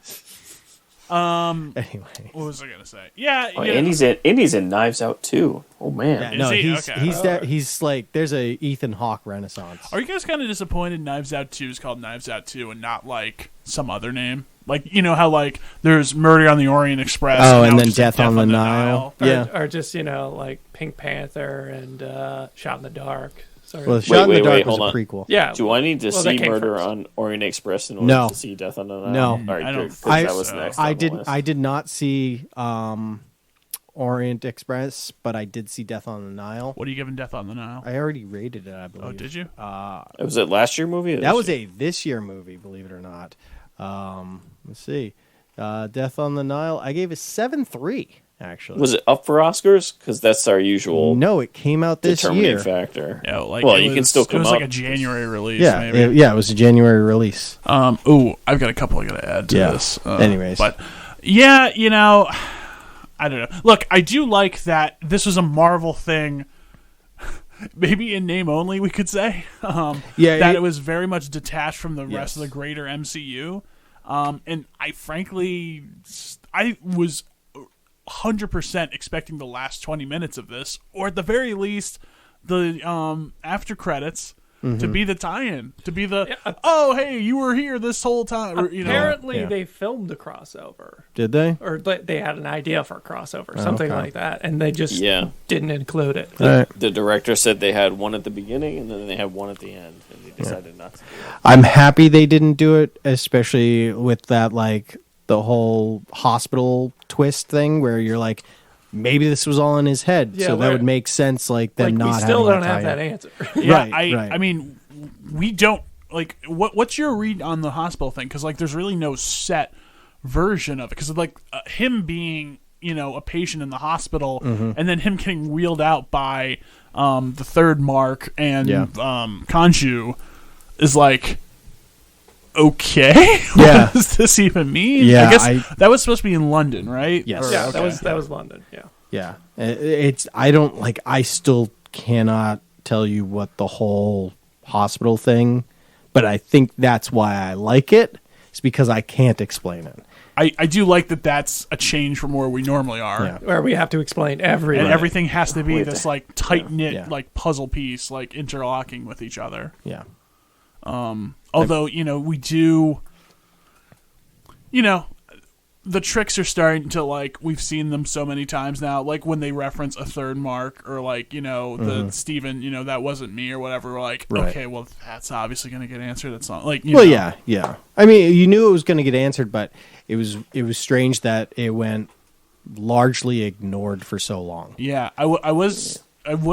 Anyway. What was I gonna say? Yeah, Oh, yeah. Andy's in Knives Out too. Oh man. Yeah, Is no, he? he's Okay. he's there, he's like there's a Ethan Hawke renaissance. Are you guys kind of disappointed Knives Out 2 is called Knives Out 2 and not like some other name? Like, you know how like there's Murder on the Orient Express. Oh, and now then it's just Death on the Nile. Yeah. Or just, like Pink Panther and Shot in the Dark. Sort Well, of. Shot in the wait, Dark wait, was a hold on. prequel. Yeah. Do I need to Well, that see came Murder first. on Orient Express in order No. to see Death on the Nile? No. All right, I don't good, 'cause think that was so. next. I on the didn't. list. I did not see Orient Express, but I did see Death on the Nile. What are you giving Death on the Nile? I already rated it. I believe. Oh, did you? Was it last year movie? Or That this was year? a this year movie, believe it or not. Let's see. Death on the Nile. I gave it 7.3. Actually, Was it up for Oscars? Because that's our usual No, it came out this determining year. factor. Yeah, like well, it you can was- still come It was up. like a January release. Yeah, maybe. it was a January release. Ooh, I've got a couple I gotta add to Yeah. this. Anyways. But yeah, I don't know. Look, I do like that this was a Marvel thing. Maybe in name only, we could say. Yeah, that it- it was very much detached from the rest Yes. of the greater MCU. And I frankly, I was 100% expecting the last 20 minutes of this, or at the very least, the after credits. To be the tie-in, to be the oh hey, you were here this whole time. Or, Apparently, Yeah. they filmed a crossover. Did they? Or they had an idea for a crossover, something okay. like that, and they just Yeah. didn't include it. All right. The director said they had one at the beginning and then they had one at the end, and they decided not to do it. I'm happy they didn't do it, especially with that like the whole hospital twist thing where you're like, maybe this was all in his head, Yeah, so that where- would make sense. Like them Like, not we still having don't a have that tie-in. answer. Yeah, Right. I mean, we don't like. What's your read on the hospital thing? Because like, there's really no set version of it. Because like him being, a patient in the hospital, Mm-hmm. and then him getting wheeled out by the third Mark and Yeah. Khonshu is like, okay, Yeah. what does this even mean? Yeah, I guess that was supposed to be in London, right? Yes. Or- Yeah, okay. that was London. Yeah. Yeah, it's I don't like. I still cannot tell you what the whole hospital thing, but I think that's why I like it. It's because I can't explain it. I do like that. That's a change from where we normally are. Yeah. Where we have to explain everything. And everything has to be Wait, this like tight knit Yeah. like puzzle piece, like interlocking with each other. Yeah, Although we do, the tricks are starting to like we've seen them so many times now. Like when they reference a third Mark or like the Steven, that wasn't me or whatever. We're like, Right. okay, well that's obviously going to get answered. That's not like well, yeah. I mean, you knew it was going to get answered, but it was strange that it went largely ignored for so long. Yeah, I was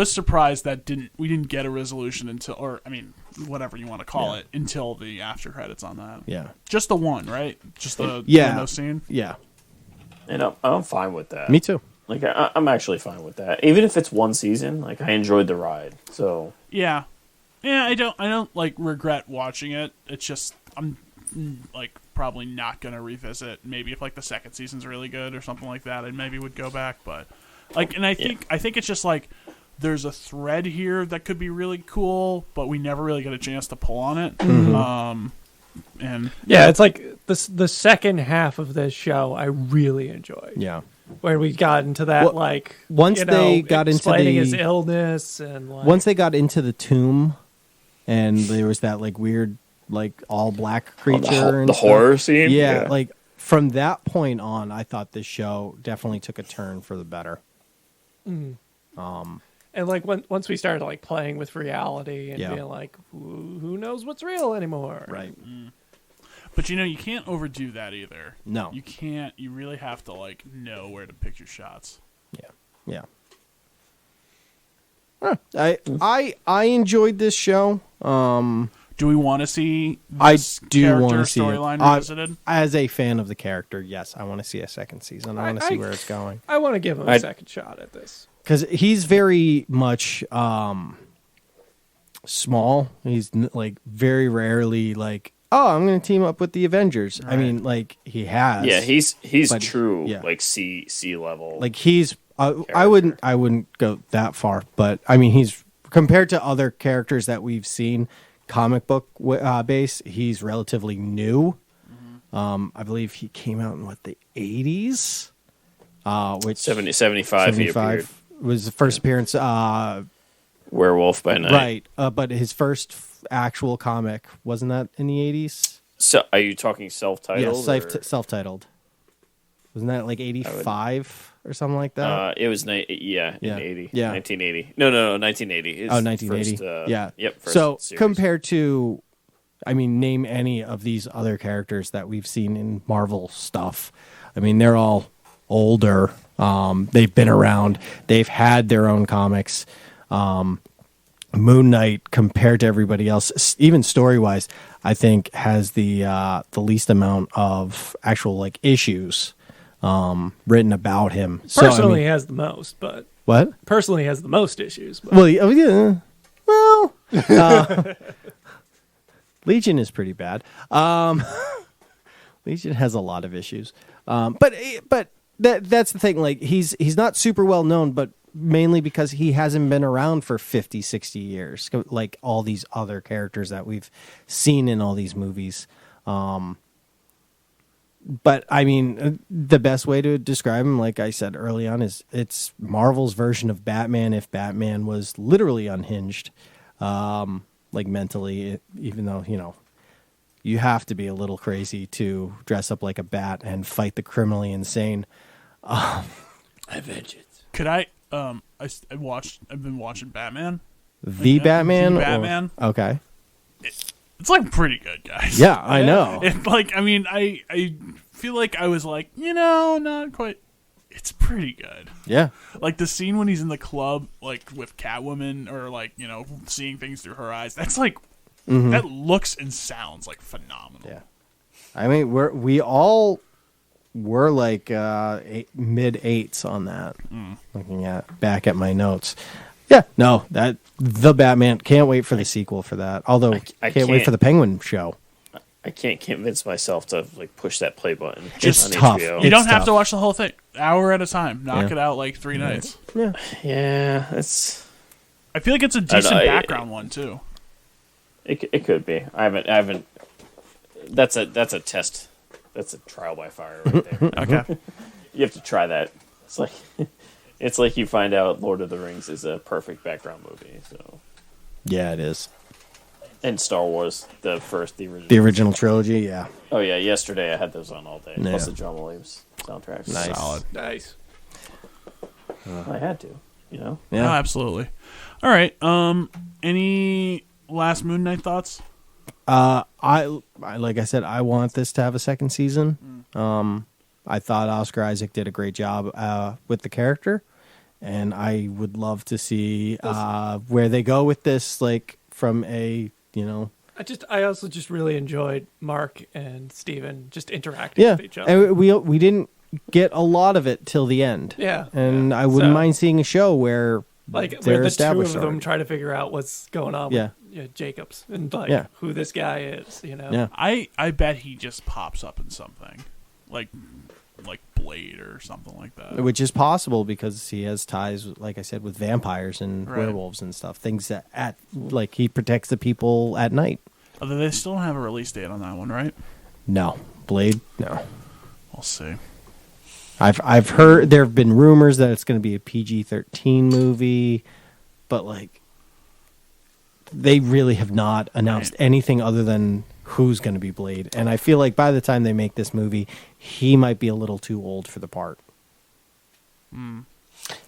surprised that we didn't get a resolution until, or I mean, whatever you want to call it, until the after credits on that. Yeah, Just the one, right? Just the Yeah. window scene. yeah. And I'm fine with that. Me too. Like I'm actually fine with that, even if it's one season. Like I enjoyed the ride, so Yeah, I don't like regret watching it. It's just I'm like probably not gonna revisit. Maybe if like the second season's really good or something like that, I maybe would go back. But like, and I think it's just like there's a thread here that could be really cool, but we never really get a chance to pull on it. And Yeah, it's like the second half of this show I really enjoyed. Yeah. Where we got into that Well, like once they got into explaining his the- illness and like Once they got into the tomb, and there was that like weird, like all black creature, and the stuff. horror scene. Yeah, like from that point on, I thought this show definitely took a turn for the better. and like once we started like playing with reality and Yeah. being like who knows what's real anymore. Right. but you can't overdo that either. No. You can't. You really have to like know where to pick your shots. Yeah. Huh. I enjoyed this show. Do we want to see I this do character want to see it. storyline I- revisited? as a fan of the character, yes, I want to see a second season. I want to see where it's going I want to give him a second shot at this. because he's very much small. He's like very rarely like, oh, I'm going to team up with the Avengers. I mean, like he has. Yeah, he's But, true yeah. like C level. like he's. I wouldn't go that far, but I mean he's compared to other characters that we've seen comic book base, he's relatively new. I believe he came out in the 80s, which 75 he appeared. was the first appearance. Werewolf by Night. Right, but his first actual comic, wasn't that in the 80s? So, are you talking self-titled? Yeah, self-titled. Wasn't that like 85 or something like that? It was in 80. Yeah. 1980. No, 1980. His 1980. First, yeah. Yep. First So series. compared to, I mean, name any of these other characters that we've seen in Marvel stuff. I mean, they're all older. They've been around. They've had their own comics. Moon Knight, compared to everybody else, even story-wise, I think has the least amount of actual like issues written about him. Personally, has the most, but what? Personally, has the most issues. But. Well, yeah. Well, Legion is pretty bad. Legion has a lot of issues, but that's the thing. Like he's not super well known, but mainly because he hasn't been around for 50, 60 years, like all these other characters that we've seen in all these movies. But I mean, the best way to describe him, like I said early on, is it's Marvel's version of Batman if Batman was literally unhinged, like mentally, even though, you have to be a little crazy to dress up like a bat and fight the criminally insane. Avengers. Could I? I've been watching Batman. The Batman? The Batman. Okay. It's like pretty good, guys. Yeah, I know. It, like, I mean, I feel like I was like, not quite. It's pretty good. Yeah. Like the scene when he's in the club, like with Catwoman, or like seeing things through her eyes. That's like that looks and sounds like phenomenal. Yeah. I mean, we all were like mid 8s on that. Looking back at my notes. Yeah, no, that the Batman. Can't wait for the sequel for that. Although I can't wait for the Penguin show. I can't convince myself to like push that play button. Just on tough. HBO. You don't It's have tough. to watch the whole thing. Hour at a time. Knock Yeah. it out like 3 nights. Yeah. Yeah, it's. I feel like it's a decent know, background one too. It could be. I haven't. That's a test. That's a trial by fire right there. Okay. You have to try that. It's like you find out Lord of the Rings is a perfect background movie. So. Yeah, it is. And Star Wars, the original. The original trilogy, yeah. Oh yeah, yesterday I had those on all day. Yeah. Plus the John Williams soundtracks. Nice. Solid. Nice. I had to, Oh, Yeah. absolutely. All right. Any last Moon Knight thoughts? I like I said, I want this to have a second season. I thought Oscar Isaac did a great job with the character, and I would love to see where they go with this, like from a I also just really enjoyed Mark and Steven just interacting yeah. with each other. And we didn't get a lot of it till the end. Yeah. And I wouldn't So- mind seeing a show where Like they're where the two established of them already. try to figure out what's going on Yeah. with Jacobs and like Yeah. who this guy is, Yeah. I bet he just pops up in something like Blade or something like that. Which is possible because he has ties, like I said, with vampires and Right. werewolves and stuff. Things that like he protects the people at night. Although they still don't have a release date on that one, right? No, Blade. No, We'll see. I've heard there have been rumors that it's going to be a PG-13 movie, but like they really have not announced Right. anything other than who's going to be Blade. And I feel like by the time they make this movie, he might be a little too old for the part. Who?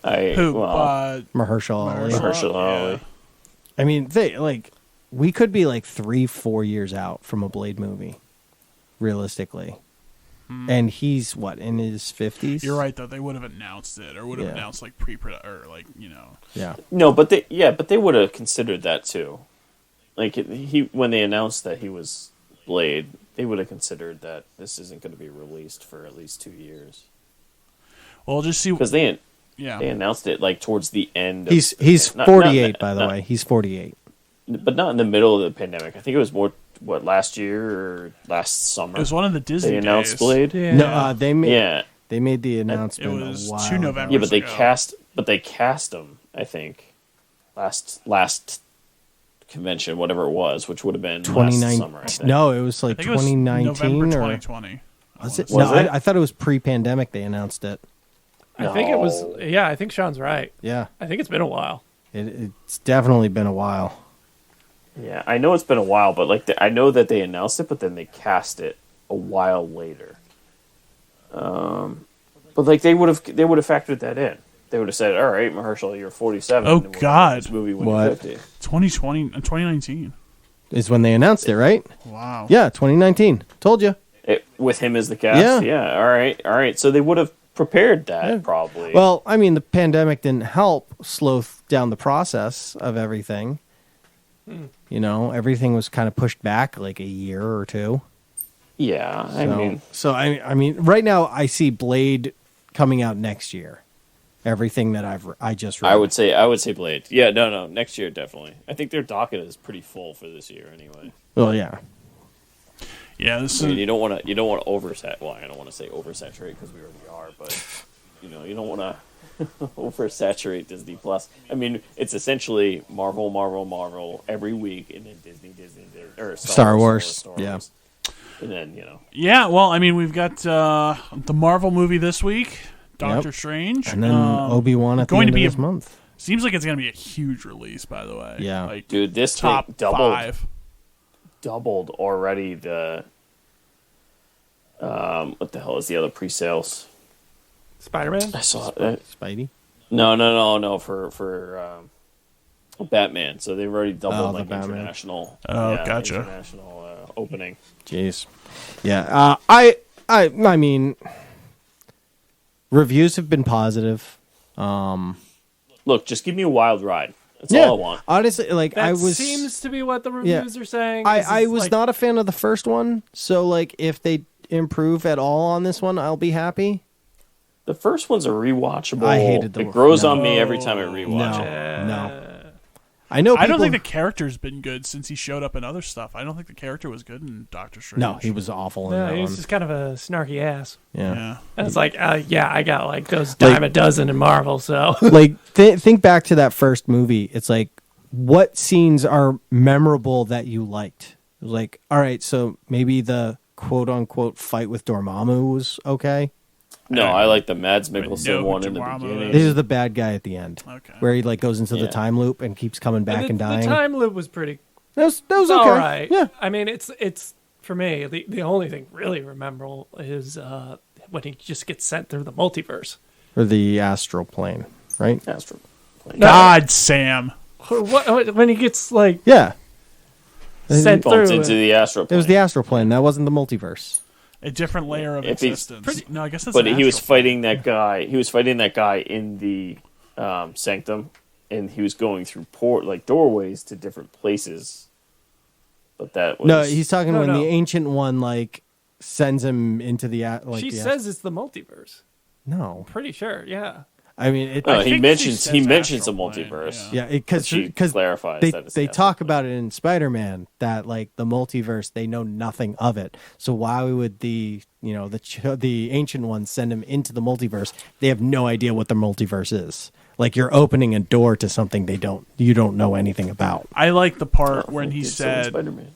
Mahershala Ali. Mahershala Ali. I mean, we could be like 3-4 years out from a Blade movie, realistically. And he's in his 50s? You're right though. They would have announced it, or would have Yeah. announced like pre-production, or like Yeah. No, but they would have considered that too. Like when they announced that he was Blade, they would have considered that this isn't going to be released for at least 2 years Well, just see. because they Yeah. announced it like towards the end. Of He's not- 48, not- by the not- way. He's 48. but not in the middle of the pandemic. I think it was more last year or last summer. It was one of the Disney they announced days. Blade. Yeah. No, they made the It announcement was a while 2 ago. November. Yeah, but they ago. cast him. I think last convention, whatever it was, which would have been last 2019. summer. I think. No, it was like I think it was 2019 November or 2020. was it? Was No, it? I thought it was pre-pandemic. They announced it. I think it was. No. Yeah, I think Sean's right. Yeah, I think it's been a while. it's definitely been a while. Yeah, I know it's been a while, but like I know that they announced it, but then they cast it a while later. But like they would have factored that in. They would have said, "All right, Mahershala, you're 47. Oh, and we'll God. make this movie when What? you're 50." 2020 and 2019. Is when they announced it, right? Wow. Yeah, 2019. Told you. With him as the cast. Yeah. All right. So they would have prepared that probably. Well, I mean, the pandemic didn't help slow down the process of everything. You know, everything was kind of pushed back like a year or two. yeah, I mean, right now I see Blade coming out next year. Everything that I just read. I would say Blade. Yeah, no, next year definitely. I think their docket is pretty full for this year anyway. Well, yeah. Yeah, this I mean, is, you don't want to oversat. Well, I don't want to say oversaturate because we already are, but you don't want to oversaturate Disney Plus. I mean, it's essentially Marvel every week, and then Disney, or Star Wars. Yeah. And then yeah. Well, I mean, we've got the Marvel movie this week, Doctor Yep. Strange, And then Obi-Wan at the going end to be of this month. Seems like it's going to be a huge release, by the way. Yeah. like dude, this top thing doubled 5. already. The what the hell is the other pre-sales? Spider-Man. I saw that. Spidey. No. For Batman. So they've already doubled the like Batman. international. Oh, gotcha. International opening. Jeez. Yeah. I mean, reviews have been positive. Look, just give me a wild ride. That's Yeah. all I want. Honestly, like That I was. seems to be what the reviews are saying. I was not a fan of the first one, so like if they improve at all on this one, I'll be happy. The first one's a rewatchable. I hated It grows no. on me every time I rewatch it. No. I know. I don't people- think the character's been good since he showed up in other stuff. I don't think the character was good in Doctor Strange. No, he was awful in No, that he was one. just kind of a snarky ass. Yeah. Yeah. And it's like, yeah, I got like those dime a dozen in Marvel, so. Like think back to that first movie. It's like, what scenes are memorable that you liked? It was like, all right, so maybe the quote unquote fight with Dormammu was okay. No, I like the Mads Mikkelsen know who one in the Dormammu beginning. This is the bad guy at the end, Okay. where he like goes into the Yeah. time loop and keeps coming back and the dying. time loop was pretty. That was okay. All right. Yeah. I mean, it's for me the only thing really memorable is when he just gets sent through the multiverse. Or the astral plane, right? Astro. God, Sam. What when he gets like Yeah. sent Bumped through? into the Astro. It was the astral plane. That wasn't the multiverse. A different layer of If he- existence. No, I guess that's But an he was astral fighting that guy. He was fighting that guy in the sanctum, and he was going through doorways to different places. But that was No, he's talking No, when no. the ancient one like sends him into the she the says it's the multiverse. no. Pretty sure, yeah. I mean, it, No, I he think mentions she says the astral plane, multiverse. yeah. yeah, because She clarifies they that it's they the talk astral about it in Spider-Man that like the multiverse they know nothing of it. So why would the ancient ones send him into the multiverse? They have no idea what the multiverse is. Like you're opening a door to something you don't know anything about. I like the part I when think he it's so in said, Spider-Man.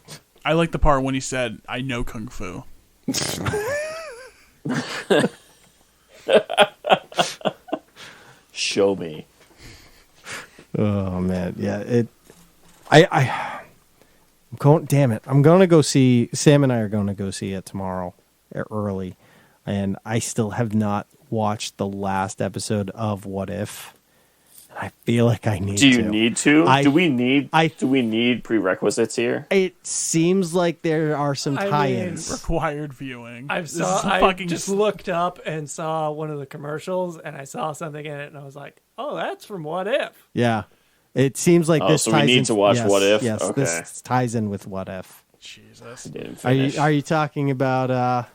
I like the part when he said, I know Kung Fu. Show me. Oh man, yeah. I'm going. Damn it! I'm going to go see. Sam and I are going to go see it tomorrow, early, and I still have not watched the last episode of What If. I feel like I need. Do you to. need to? I- do we need? I- do we need prerequisites here? It seems like there are some I mean, tie-ins. Required viewing. I This is a fucking just looked up and saw one of the commercials, and I saw something in it, and I was like, "Oh, that's from What If." Yeah, it seems like Oh, this. so we ties need in, to watch yes, What If? Yes, Okay. this ties in with What If. Jesus. Didn't Are finish. you talking about?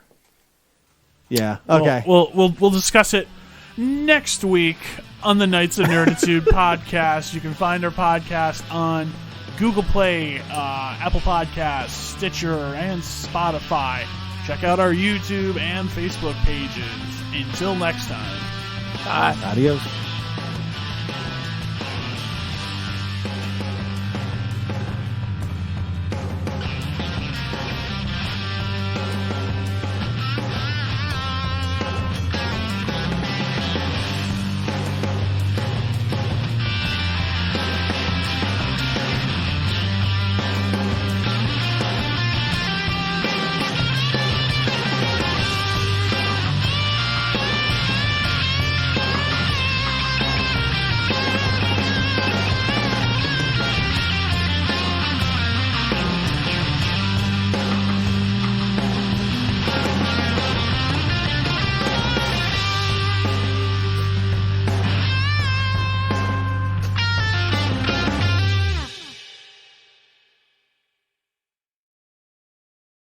Yeah. Well, Okay. We'll discuss it next week on the Knights of Nerdatude podcast. You can find our podcast on Google Play, Apple Podcasts, Stitcher, and Spotify. Check out our YouTube and Facebook pages. Until next time. Bye. Adios.